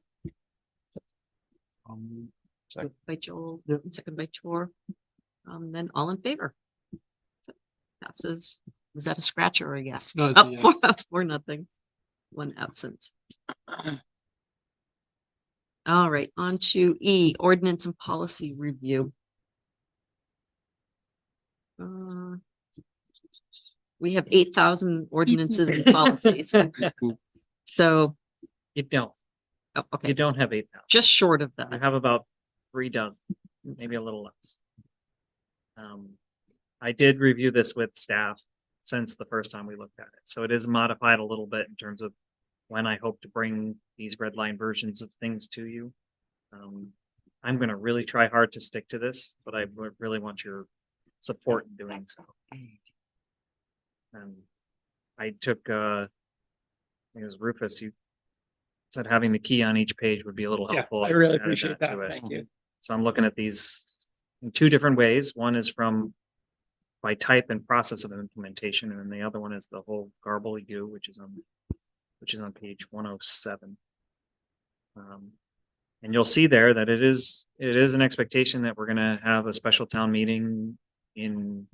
Second. by Joel, and second by Tor. Then all in favor? So passes. Is that a scratch or a yes? No, it's a Oh, for nothing. One absence. All right, on to E, ordinance and policy review. We have 8,000 ordinances and policies. So, you don't, oh, you okay, don't have 8,000. just short of You that. have about 3 dozen, maybe a little less. I did review this with staff since the first time we looked at it, so it is modified a little bit in terms of when I hope to bring these red line versions of things to you. I'm gonna really try hard to stick to this, but I would really want your support in doing so. I took, I think it was Rufus, you said having the key on each page would be a little Yeah, helpful. I really added appreciate that. to it. Thank you. So I'm looking at these in 2 different ways. One is from by type and process of implementation, and then the other one is the whole garble which is on page 107. And you'll see there that it is an expectation that we're gonna have a special town meeting in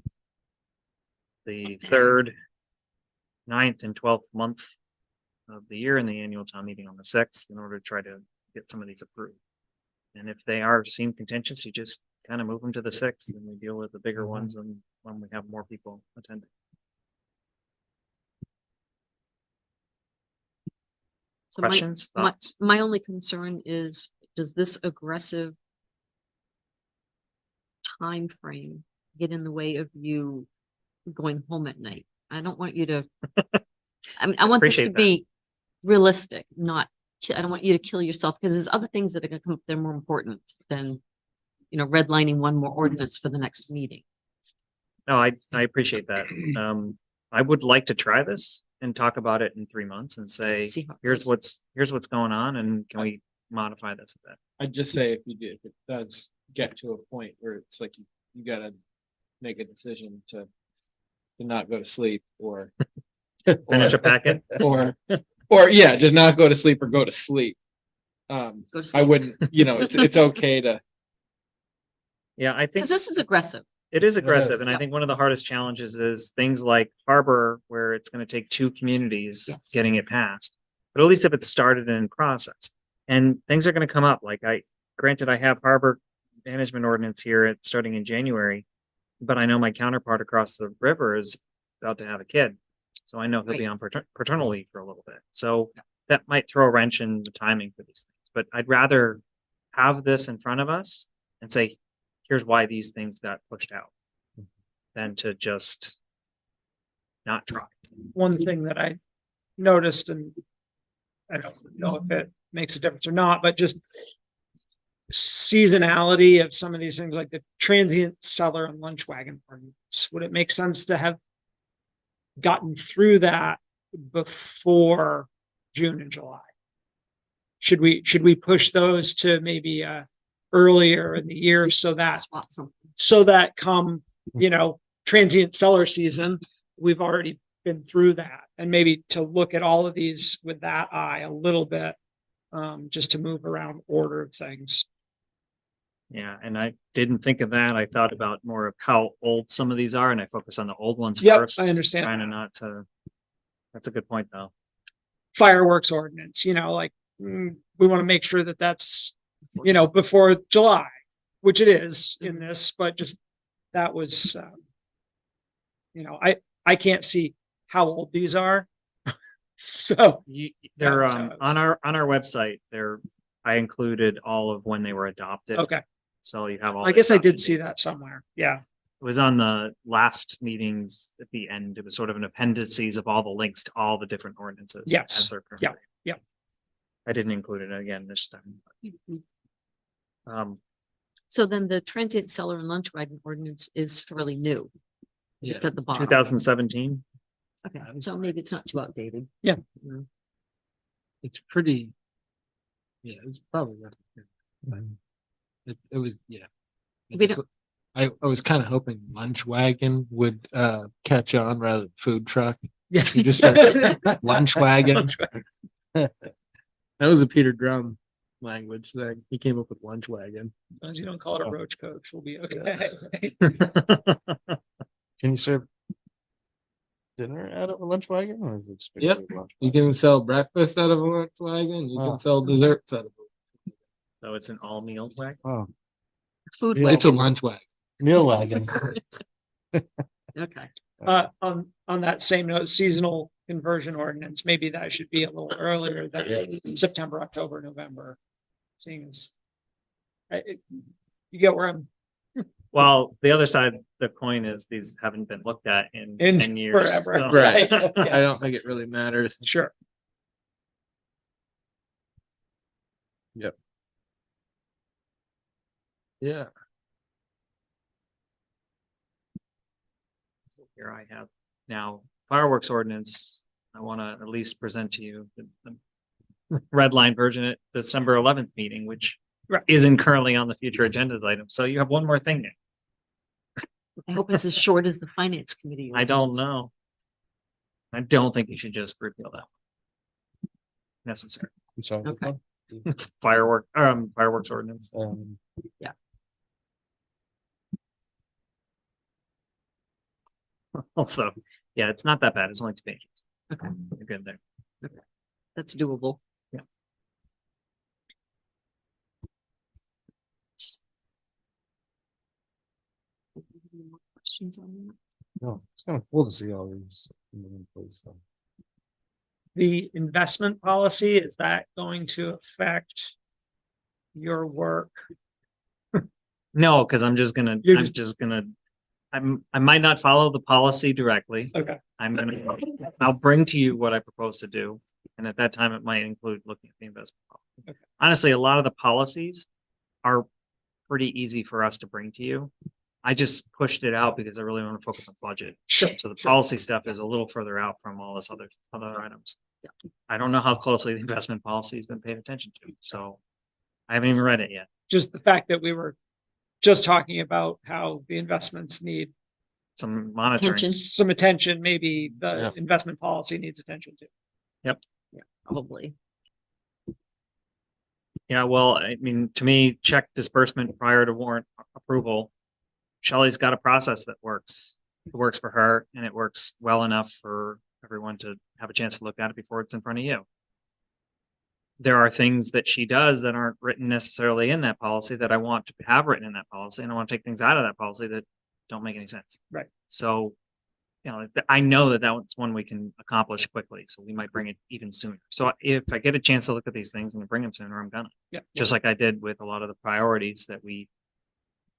the third, 9th and 12th month of the year, and the annual town meeting on the 6th, in order to try to get some of these approved. And if they seem contentious, you just kind of move them to the 6th, and we deal with the bigger ones and when we have more people attending. So Questions, my, thoughts? my only concern is, does this aggressive time frame get in the way of you going home at night? I don't want you to, I mean, I want this to Appreciate that. be realistic, not, I don't want you to kill yourself, because there's other things that are gonna come up that are more important than, redlining one more ordinance for the next meeting. No, I appreciate that. I would like to try this and talk about it in 3 months and say, See how it here's goes. what's going on, and can we modify this a bit? I'd just say if it does get to a point where it's like you gotta make a decision to not go to sleep or Finish a packet. or yeah, just not go to sleep or go to sleep. Go to I sleep. wouldn't, it's okay to. Yeah, I think Because this is aggressive. it is is, aggressive, and I yeah. think one of the hardest challenges is things like Harbor, where it's going to take 2 communities Yes. getting it passed. But at least if it's started and in process, and things are going to come up. Like granted, I have Harbor management ordinance here starting in January, but I know my counterpart across the river is about to have a kid, so I know he'll be on paternal leave for a little bit. So that might throw a wrench in the timing for these things. But I'd rather have this in front of us and say, here's why these things got pushed out, than to just not try. One thing that I noticed, and I don't know if it makes a difference or not, but just seasonality of some of these things, like the transient seller and lunch wagon ordinance. Would it make sense to have gotten through that before June and July? Should we push those to maybe earlier in the year so Swap something. that come, transient seller season, we've already been through that, and maybe to look at all of these with that eye a little bit, just to move around order of things. Yeah, and I didn't think of that. I thought about more of how old some of these are, and I focus on the old ones Yep, first. I understand Trying to that. not to. That's a good point, though. Fireworks ordinance, we want to make sure that that's, before July, which it is in this, but just that was, I can't see how old these are. So, They're Yeah, so on our website. I included all of when they were adopted. okay, So you have all. I the guess I did adoption see dates. that somewhere. Yeah. It was on the last meetings at the end. It was sort of an appendices of all the links to all the different ordinances. Yes. as they're Yeah. currently. Yeah. I didn't include it again this time. So then the transient seller and lunch wagon ordinance is fairly new. Yeah. It's at the bottom. 2017. Okay, so maybe it's not too outdated. It's pretty. Yeah, it's probably. It was, yeah. We don't- I was kind of hoping lunch wagon would catch on rather than food truck. Yeah. You just start lunch wagon. That was a Peter Drum language thing. He came up with lunch wagon. As long as you don't call it a roach coach, we'll be okay. Can you serve dinner out of a lunch wagon, or is it? Yep. strictly lunch You can sell breakfast out of a lunch wagon. You Oh. can sell desserts out of So it's an all meal wagon. Oh, Food. Yeah, It's a wagon. lunch wagon. meal wagon. Okay, On that same note, seasonal conversion ordinance, maybe that should be a little earlier than September, October, November. Seeing as. You get where I'm Well, the other side of the coin is these haven't been looked at in In 10 years. forever. so- Right. I don't Yes. think it really matters. sure. Yeah. Here I have now fireworks ordinance. I want to at least present to you the red line version at December 11th meeting, which Right. isn't currently on the future agendas item. So you have one more thing there. I hope it's as short as the finance committee. I don't ordinance. know. I don't think you should just repeal that. Necessary. I'm sorry. Okay. Fireworks ordinance. Also, yeah, it's not that bad. It's only 2 pages. Okay. You're good there. That's doable. Yeah. Any more questions on that? No, it's kind of cool to see all these in place though. The investment policy, is that going to affect your work? No, because I'm You're just gonna, I might not follow the policy directly. Okay, I'll bring to you what I propose to do. And at that time, it might include looking at the investment policy. Okay. Honestly, a lot of the policies are pretty easy for us to bring to you. I just pushed it out because I really want to focus on budget. Sure, So the sure. policy stuff is a little further out from all this other items. I don't know how closely the investment policy has been paid attention to, so I haven't even read it yet. Just the fact that we were just talking about how the investments need Some monitoring. Attention. some attention, maybe the Yeah. investment policy needs attention too. Probably. Yeah, well, I mean, to me, check disbursement prior to warrant approval. Shelley's got a process that works. It works for her and it works well enough for everyone to have a chance to look at it before it's in front of you. There are things that she does that aren't written necessarily in that policy that I want to have written in that policy, and I want to take things out of that policy that don't make any sense. Right. So, you know, I know that that's one we can accomplish quickly, so we might bring it even sooner. So if I get a chance to look at these things and bring them sooner, I'm gonna. Yeah. Just like I did with a lot of the priorities that we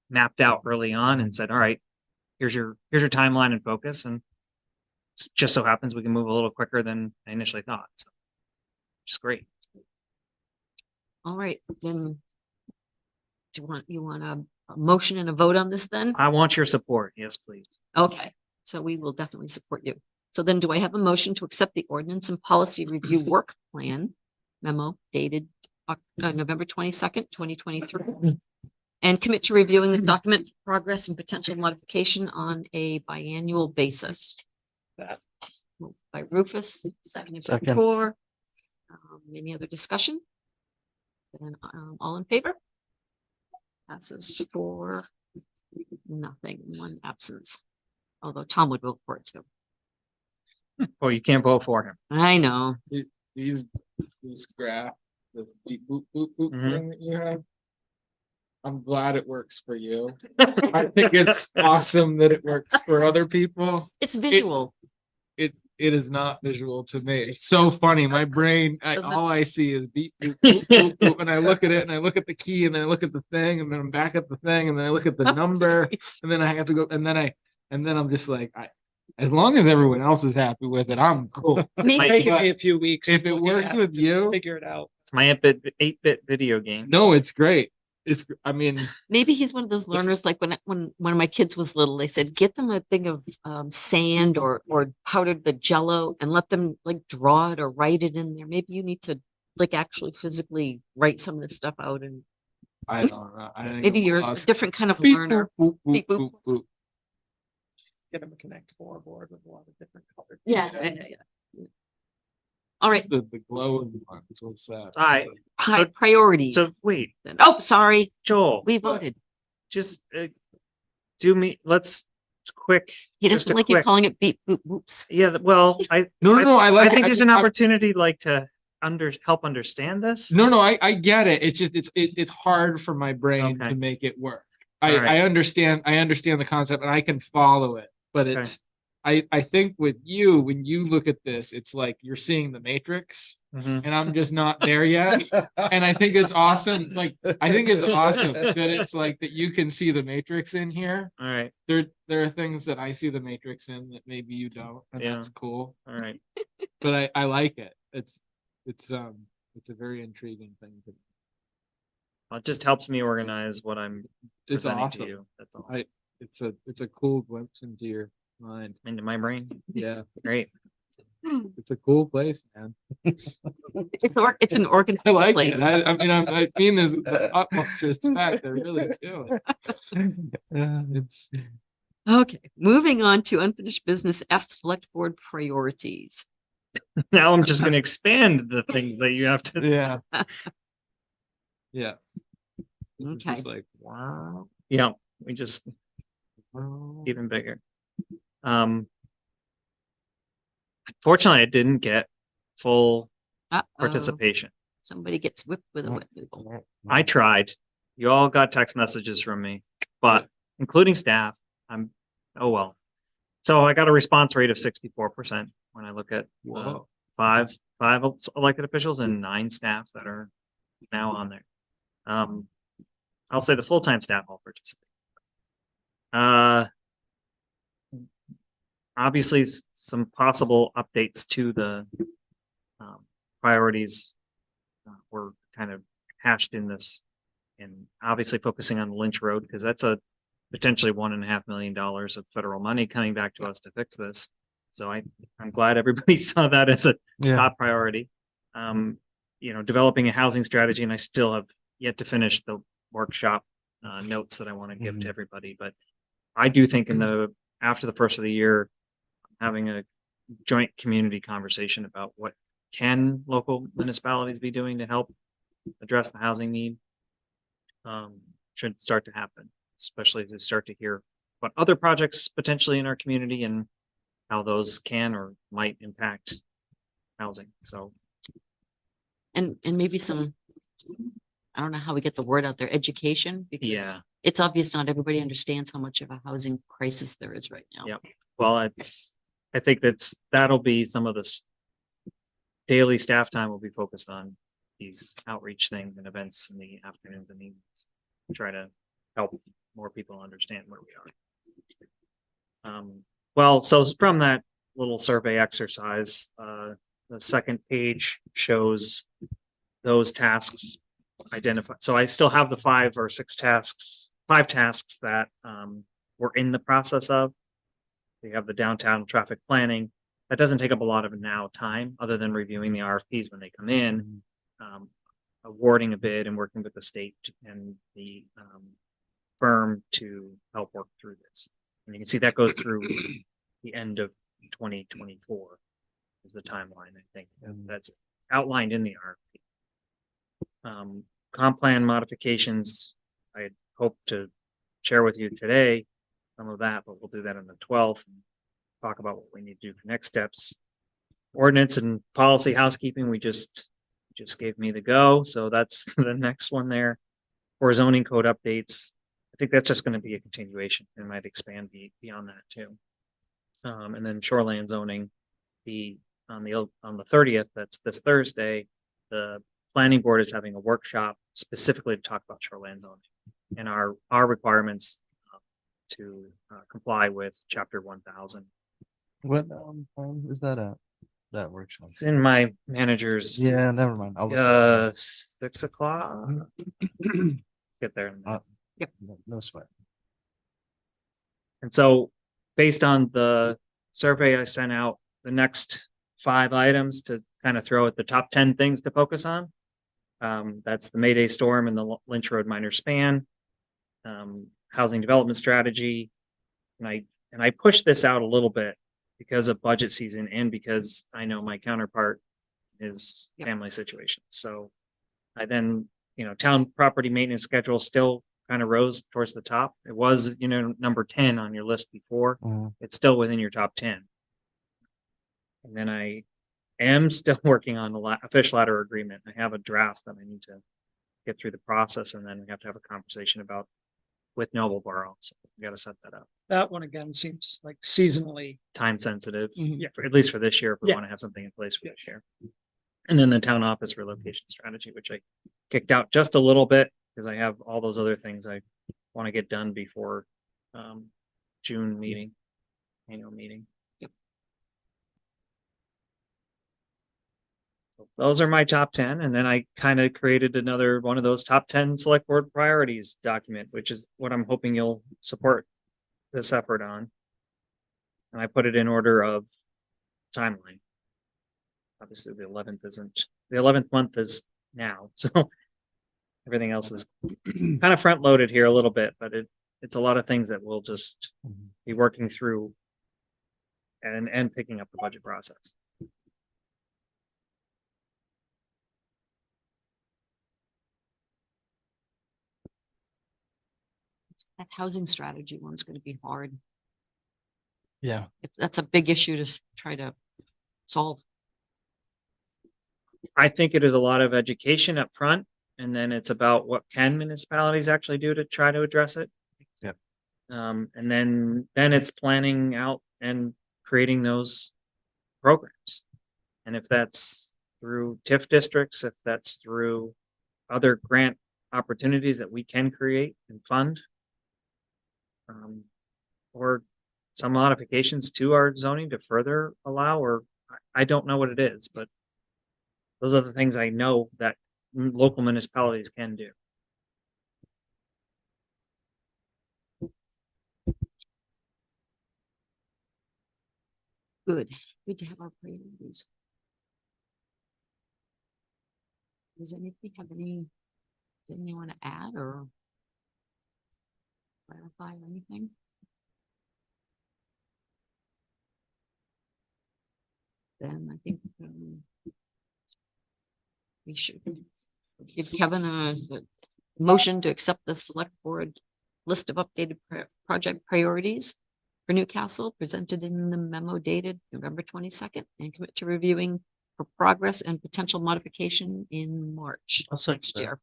mapped out early on and said, all right, here's your timeline and focus, and it just so happens we can move a little quicker than I initially thought. So just great. All right, then. Do you want a motion and a vote on this then? I want your support. Yes, please. Okay, so we will definitely support you. So then do I have a motion to accept the ordinance and policy review work plan memo dated November 22nd, 2023? And commit to reviewing this document for progress and potential modification on a biannual basis. That. Moved by Rufus, seconded by Second. Tor. Any other discussion? Then, all in favor? Passes for nothing, one absence. Although Tom would vote for it too. Oh, you can't vote for him. I know. These graph, the beep, boop, boop, boop Mhm. thing that you have. I'm glad it works for you. I think it's awesome that it works for other people. It's visual. It is not visual to me. It's so funny. My brain, Does it- all I see is beep, boop, boop, boop, boop, and I look at it and I look at the key and then I look at the thing and then I'm back at the thing and then I look at the number and then I have to go and then I'm just like, as long as everyone else is happy with it, I'm cool. It's Maybe, taken me a few weeks. If it looking works at with to you, Figure it out. It's my 8-bit video game. no, it's great. I mean, maybe he's one of those learners, like when one of my kids was little, they said, get them a thing of sand or powdered the jello and let them like draw it or write it in there. Maybe you need to like actually physically write some of this stuff out, and I don't know. I think maybe it's you're a awesome. different kind of Beep, learner. boop, boop, Beep, boop, boop. boop. Get them a Connect 4 board with a lot of different colors. Yeah. All right, The glow one. What's that? All right. priorities. So wait, Then. Oh, sorry, Joel, we voted. just let's quick. He just doesn't a like you quick- calling it beep boop whoops. Yeah, well, No, I like. I think there's an I- opportunity like to help understand this. No, I get it. It's just it's hard for my brain Okay. to make it work. All right. I understand the concept and I can follow it, but Okay. it's I think with you, when you look at this, it's like you're seeing the Matrix Mhm. and I'm just not there yet. And I think it's awesome. Like I think it's awesome that it's like that you can see the Matrix in here. All right, There are things that I see the Matrix in that maybe you don't, and Yeah. that's cool. all right. But I like it. It's a very intriguing thing to Well, it just helps me organize what I'm It's presenting awesome. to you. That's all. It's a cool glimpse into your mind. Into my brain. Yeah, Great. it's a cool place, man. It's an organized I like place. it. I mean, I mean this with the utmost respect. I really do. It's Okay, moving on to unfinished business F, select board priorities. Now I'm just going to expand the things that you have to. Yeah. Yeah. Okay. Like, wow. Yeah, we just even bigger. Um, Fortunately, I didn't get full Uh-oh. participation. Somebody gets whipped with a wet noodle. I tried. You all got text messages from me, but including staff, oh well. So I got a response rate of 64% when I look at Whoa. five elected officials and 9 staff that are now on there. I'll say the full-time staff all participate. Obviously some possible updates to the priorities were kind of hashed in this, and obviously focusing on the Lynch Road because that's a potentially $1.5 million of federal money coming back to us to fix this. So I'm glad everybody saw that as a top priority. Developing a housing strategy, and I still have yet to finish the workshop notes that I want to give to everybody. But I do think after the first of the year, having a joint community conversation about what can local municipalities be doing to help address the housing need should start to happen, especially as we start to hear about other projects potentially in our community and how those can or might impact housing. So, And maybe some, I don't know how we get the word out there, education, because yeah, it's obvious not everybody understands how much of a housing crisis there is right now. Yep. Well, I think that'll be some of this daily staff time will be focused on these outreach things and events in the afternoons and evenings. Try to help more people understand where we are. Well, so from that little survey exercise, the second page shows those tasks identified. So I still have the 5 tasks that we're in the process of. We have the downtown traffic planning. That doesn't take up a lot of now time other than reviewing the RFPs when they come in, awarding a bid and working with the state and the firm to help work through this. And you can see that goes through the end of 2024 is the timeline, I think. And that's outlined in the RFP. Comp plan modifications, I hope to share with you today some of that, but we'll do that on the 12th and talk about what we need to do for next steps. Ordinance and policy housekeeping, we just gave me the go. So that's the next one there. For zoning code updates, I think that's just going to be a continuation and might expand beyond that too. And then shoreline zoning, on the 30th, that's this Thursday, the planning board is having a workshop specifically to talk about shoreline zoning and our requirements to comply with chapter 1000. What time is that at? That workshop. It's in my manager's Yeah, never mind. I'll look 6 o'clock. Get there. no sweat. And so based on the survey I sent out, the next 5 items to kind of throw at the top 10 things to focus on. That's the Mayday storm and the Lynch Road minor span, housing development strategy. And I pushed this out a little bit because of budget season and because I know my counterpart is family situation. So I then, town property maintenance schedule still kind of rose towards the top. It was, number 10 on your list before. It's still within your top 10. And then I am still working on the fish ladder agreement. I have a draft that I need to get through the process, and then we have to have a conversation about with Nobleboro. So we got to set that up. That one again seems like seasonally. Time sensitive, Yeah. at least for this year, if we Yeah. want to have something in place for this year. And then the town office relocation strategy, which I kicked out just a little bit because I have all those other things I want to get done before June meeting, annual meeting. So those are my top 10. And then I kind of created another one of those top 10 select board priorities document, which is what I'm hoping you'll support this effort on. And I put it in order of timeline. Obviously the 11th month is now. So everything else is kind of front loaded here a little bit, but it's a lot of things that we'll just be working through and picking up the budget process. That housing strategy one's gonna be hard. Yeah. That's a big issue to try to solve. I think it is a lot of education up front, and then it's about what can municipalities actually do to try to address it. Yep. And then it's planning out and creating those programs. And if that's through TIF districts, if that's through other grant opportunities that we can create and fund, or some modifications to our zoning to further allow, or I don't know what it is, but those are the things I know that local municipalities can do. Good, good to have our priorities. Does anybody have anything you want to add or clarify or anything? Then I think we should give Kevin a motion to accept the select board list of updated project priorities for Newcastle presented in the memo dated November 22nd and commit to reviewing for progress and potential modification in March I'll second next that. year.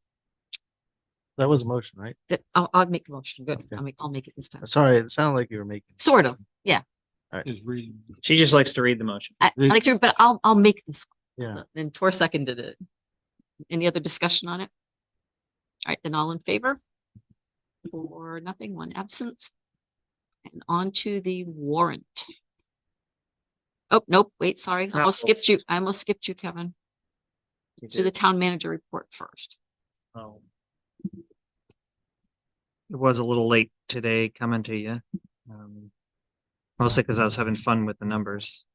That was a motion, right? I'll make the motion. Good. Okay. I'll make it this time. Sorry, it sounded like you were making. Sort of. Yeah. She just likes to read the motion. I like to, but I'll make this Yeah. one. And Tor seconded it. Any other discussion on it? All right, then all in favor? For nothing, one absence. And on to the warrant. Oh, nope, wait, sorry. I almost skipped you. I almost skipped you, Kevin. Do the town manager report first. Oh. It was a little late today coming to you. Mostly because I was having fun with the numbers.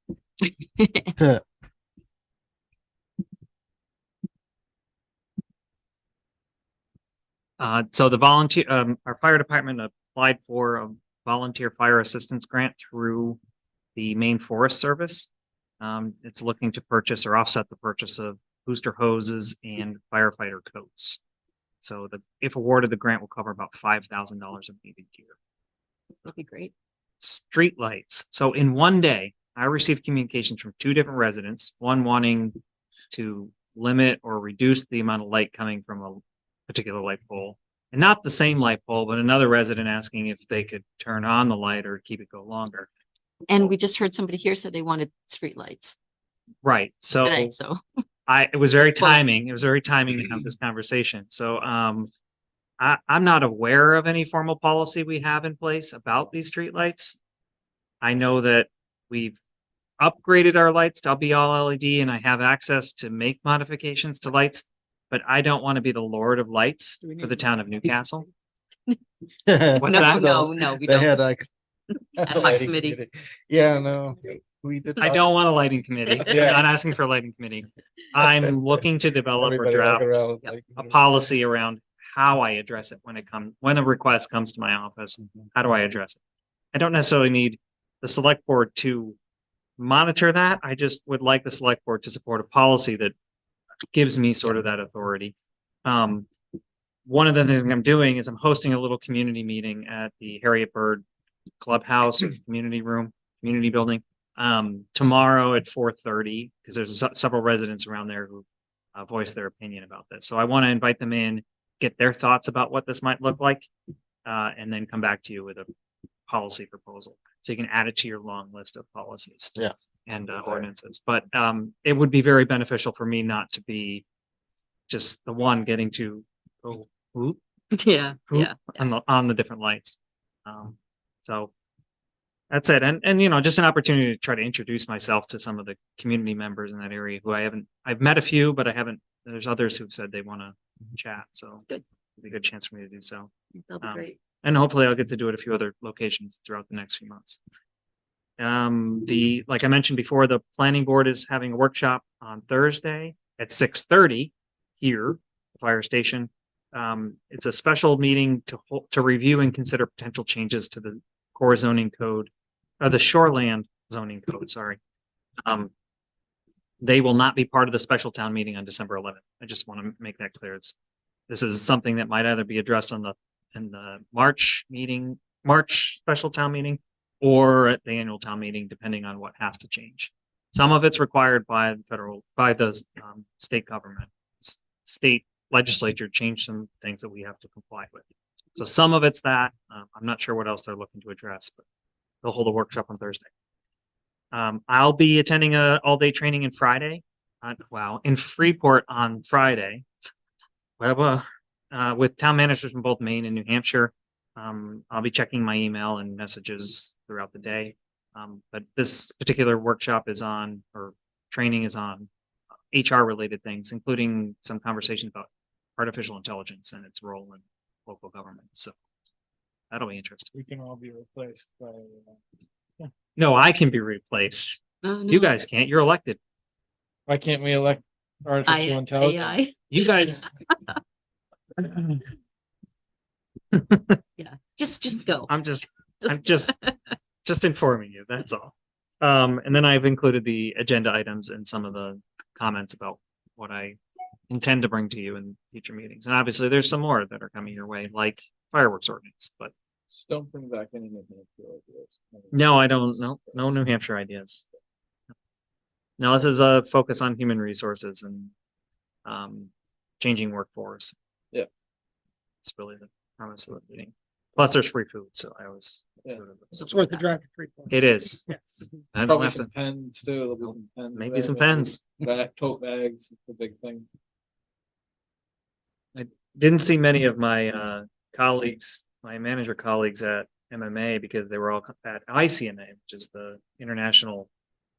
So the volunteer, our fire department applied for a volunteer fire assistance grant through the Maine Forest Service. It's looking to purchase or offset the purchase of booster hoses and firefighter coats. So if awarded, the grant will cover about $5,000 of needed gear. That'd be great. Street lights. So in one day, I received communications from two different residents, one wanting to limit or reduce the amount of light coming from a particular light pole, and not the same light pole, but another resident asking if they could turn on the light or keep it go longer. And we just heard somebody here said they wanted streetlights Right. today, So so. it was very Just pull it. timing. It was very timing to have this conversation. So I'm not aware of any formal policy we have in place about these streetlights. I know that we've upgraded our lights to be all LED, and I have access to make modifications to lights, but I don't want to be the lord of lights Do we for need the to- town of Newcastle. What's that? No, we They don't. had Ad hoc lighting committee. Yeah, no, we did. I talk- don't want a lighting committee. I'm Yeah. not asking for a lighting committee. I'm looking to develop or Everybody walking draft around with Yep. like- a policy around how I address it when a request comes to my office. How do I address it? I don't necessarily need the select board to monitor that. I just would like the select board to support a policy that gives me sort of that authority. One of the things I'm doing is I'm hosting a little community meeting at the Harriet Bird Clubhouse or community room, community building, tomorrow at 4:30, because there's several residents around there who voice their opinion about this. So I want to invite them in, get their thoughts about what this might look like, and then come back to you with a policy proposal. So you can add it to your long list of policies. Yeah. And ordinances. But it would be very beneficial for me not to be just the one getting to go whoop Yeah, Who- yeah. on the different lights. So that's it. And just an opportunity to try to introduce myself to some of the community members in that area who I've met a few, but there's others who've said they want to chat. So Good. it'll be a good chance for me to do so. That'll be great. And hopefully I'll get to do it a few other locations throughout the next few months. Like I mentioned before, the planning board is having a workshop on Thursday at 6:30 here, at the fire station. It's a special meeting to review and consider potential changes to the core zoning code, or the shoreland zoning code, sorry. They will not be part of the special town meeting on December 11th. I just want to make that clear. This is something that might either be addressed on the in the March meeting, March special town meeting, or at the annual town meeting, depending on what has to change. Some of it's required by the state government. State legislature changed some things that we have to comply with. So some of it's that. I'm not sure what else they're looking to address, but they'll hold a workshop on Thursday. I'll be attending a all-day training in in Freeport on Friday. With town managers from both Maine and New Hampshire. I'll be checking my email and messages throughout the day. But this particular workshop training is on HR related things, including some conversations about artificial intelligence and its role in local government. So that'll be interesting. We can all be replaced by. No, I can be replaced. Oh, You no. guys can't. You're elected. Why can't we elect artificial intelligence? AI. You guys. Yeah, just go. I'm just informing you. That's all. And then I've included the agenda items and some of the comments about what I intend to bring to you in future meetings. And obviously there's some more that are coming your way, like fireworks ordinance, but Just don't bring back any New Hampshire ideas. no, I don't, no New Hampshire ideas. No, this is a focus on human resources and changing workforce. Yeah. It's really the promise of the meeting. Plus there's free food, so I always. Yeah. go to those. It's worth the drive to Freeport. It is. Yes. I don't Probably have some to, pens too. There'll be some pens. maybe some there, pens. Tote bags, it's a big thing. Didn't see many of my colleagues, my manager colleagues at MMA because they were all at ICMA, which is the International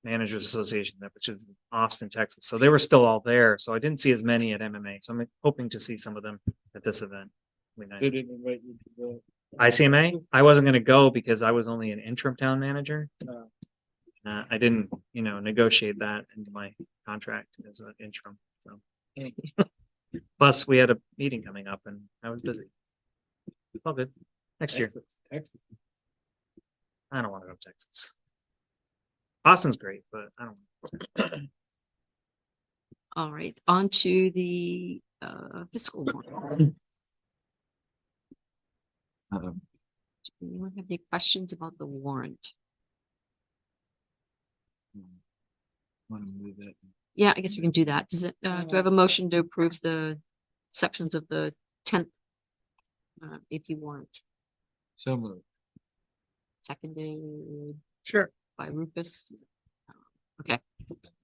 Managers Association, which is in Austin, Texas. So they were still all there. So I didn't see as many at MMA. So I'm hoping to see some of them at this event. It'll be nice. They didn't invite you to the. ICMA, I wasn't going to go because I was only an interim town manager. Oh. I didn't, negotiate that into my contract as an interim. So plus we had a meeting coming up and I was busy. All good. Next year. Texas. I don't want to go to Texas. Austin's great, but I don't. All right, on to the fiscal warrant. Do anyone have any questions about the warrant? Want to move it? Yeah, I guess we can do that. Does it, do I have a motion to approve the sections of the 10th AP warrant? So moved. Seconded Sure. by Rufus. Okay.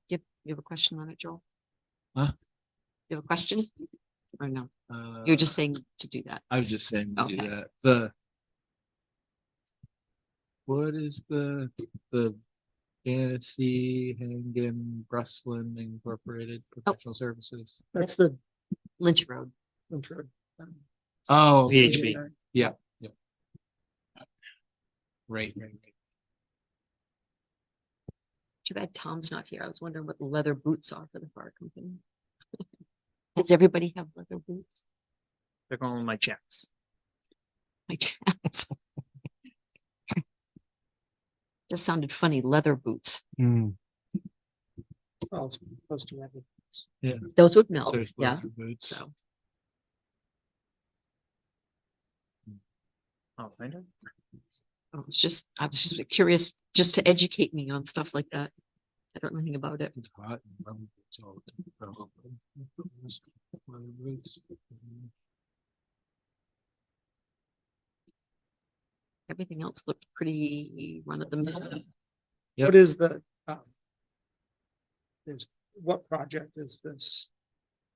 You have a question on it, Joel? Huh? You have a question? Or no? Uh, You're just saying to do that. I was just saying to do Okay. that. What is the Fantasy Hangen Breslin Incorporated Professional Services? That's the Lynch Road. intro. Oh, PHB. right. Too bad Tom's not here. I was wondering what the leather boots are for the fire company. Does everybody have leather boots? They're going with my chaps. My chaps. Just sounded funny, leather boots. Well, it's supposed to have it. Those would melt, There's yeah, leather boots. so. Oh, kind of. I was just curious, just to educate me on stuff like that. I don't know anything about it. It's hot. And rubber boots all the time. Leather boots. Everything else looked pretty run of the mill. Yep. What is the, what project is this?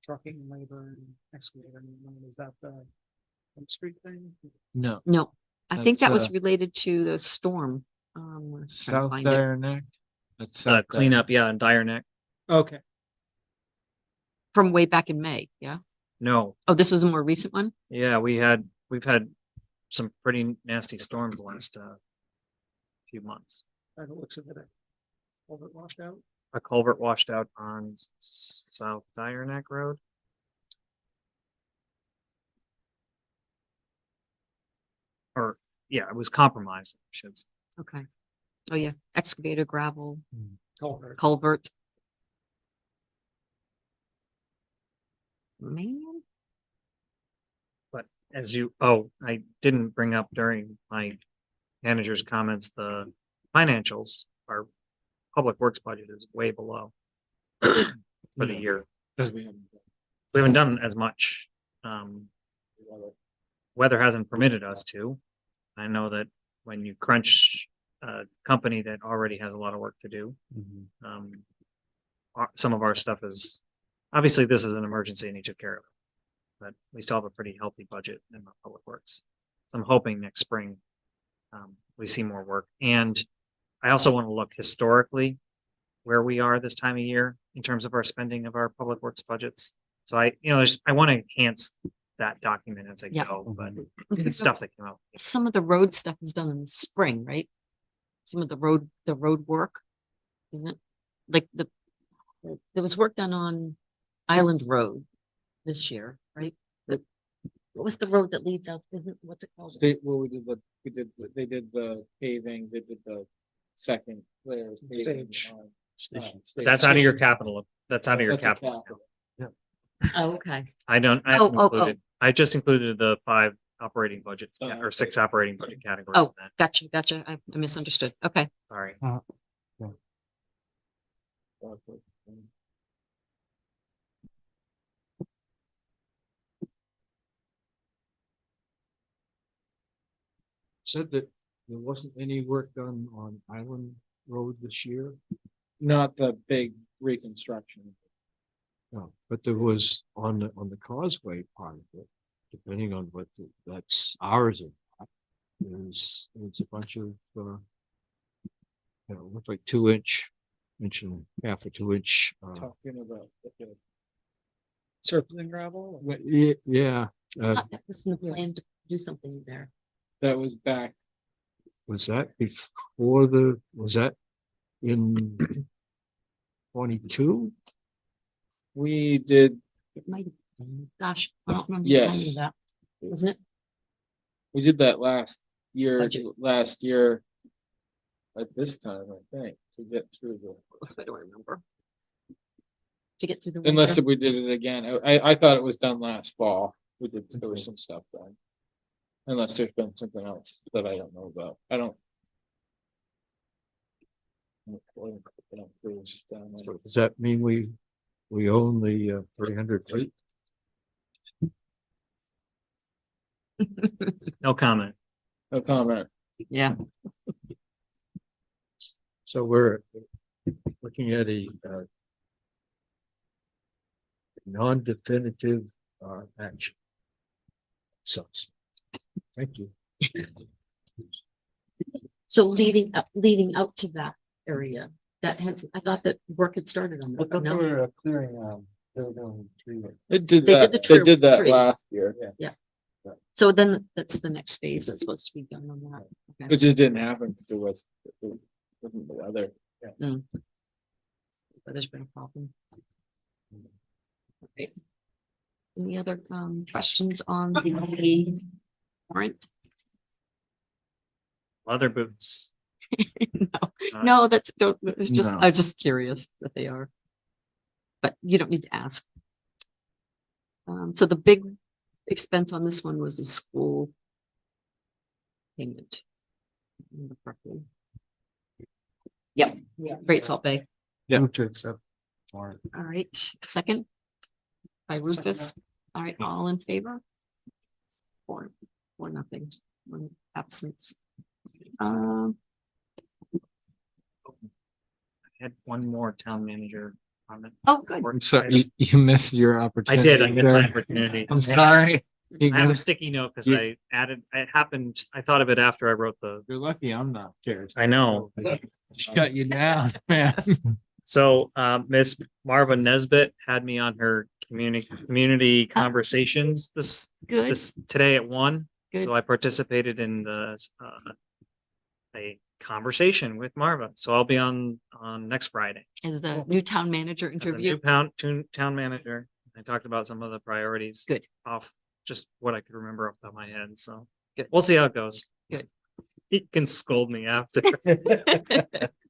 Trucking, labor and excavator, and is that the street thing? No, No, I think that That's, was related to the storm. We're trying to South find it. Dire Neck. That's South Dire Cleanup, yeah, and Dire Neck. Okay, From way back in May, yeah? No, Oh, this was a more recent one? yeah, we've had some pretty nasty storms the last few months. by the looks of it. Over washed out. A culvert washed out on South Dire Neck Road. Or, yeah, it was compromised, I should say. Okay. Oh, yeah, excavator, gravel, Culvert. culvert. Man, I didn't bring up during my manager's comments, the financials, our public works budget is way below for the year. Because we haven't. We haven't done as much. Weather hasn't permitted us to. I know that when you crunch a company that already has a lot of work to do, some of our stuff is, obviously this is an emergency and he took care of it. But we still have a pretty healthy budget in the public works. So I'm hoping next spring, we see more work. And I also want to look historically where we are this time of year in terms of our spending of our public works budgets. So I want to enhance that document as I Yeah. go, but Okay, it's so stuff that came out. some of the road stuff is done in the spring, right? Some of the road work, isn't it? Like there was work done on Island Road this year, right? What was the road that leads out, what's it called? State, well, they did the paving, they did the second layer. of paving Stage. on, That's out of your capital. That's out of your That's a capital. capital. Oh, okay. I haven't Oh, oh. included, I just included the 5 operating budget or 6 operating budget categories. Oh. in that. Gotcha. I misunderstood. Okay. Sorry. Said that there wasn't any work done on Island Road this year. Not the big reconstruction. No, but there was on the causeway part of it, depending on what that's ours or not. There's a bunch of looked like 2-inch, inch and a half or 2-inch. Talking about. Surface and gravel. Yeah, Thought that was in the plan to do something there. That was back, was that before was that in 22? we did, It might have been, gosh, I don't remember the timing Yes. of that, wasn't it? we did that last year, Budget. at this time, I think, to get through I don't remember. To get through the unless winter. we did it again. I thought it was done last fall. There was some stuff done. Unless there's been something else that I don't know about. I don't. So does that mean we own the 300 feet? No comment. No comment. Yeah, So we're looking at a non-definitive action. So, thank you. so leading out to that area, I thought that work had started on that. No? Clearing, they were doing 3. It did They did that, the they did that tree. last year, So then that's the next phase that's supposed to be done on that. Okay. it just didn't happen because it wasn't the weather. But there's been a problem. Okay. Any other questions on the warrant? Leather boots. No, it's just, No. I'm just curious that they are. But you don't need to ask. So the big expense on this one was the school payment. Remember correctly. Yep, Great Salt Bay. Yeah. To accept. All right, second. By Rufus. All right, all in favor? 4, 0, 1 absence. I had one more town manager comment. Oh, good. Or- you missed your I opportunity. did, I missed my opportunity. I'm sorry. I have a sticky note because I added, it happened, I thought of it after I wrote the, You're lucky I'm not here. I know. Shut you down, man. So, Miss Marva Nesbit had me on her community conversations Good. today at 1. Good. So I participated in a conversation with Marva. So I'll be on next Friday. As the new town manager As a interview. new town manager. I talked about some of the priorities. Good. Off just what I could remember off the top of my head. So Good. we'll see how it goes. Good. He can scold me after.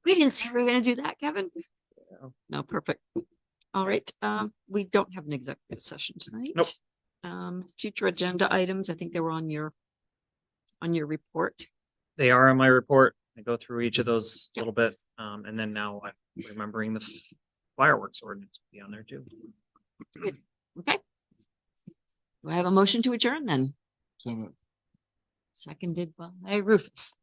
We didn't say we were gonna do that, Kevin. No, perfect. All right, we don't have an executive session tonight. Nope. Future agenda items, I think they were on your report. They are in my report. I go through each of those a Yep. little bit, and then now I'm remembering the fireworks ordinance will be on there too. Okay. Do I have a motion to adjourn then? So Seconded by Rufus.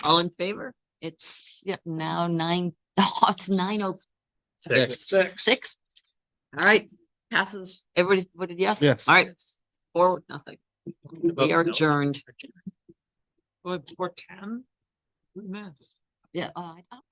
All in favor? It's, yep, now nine, oh, it's 9:06. All right, passes. Everybody voted yes? Yes. All right, 4-0. We are No. adjourned. Before 10? We missed. Yeah, I thought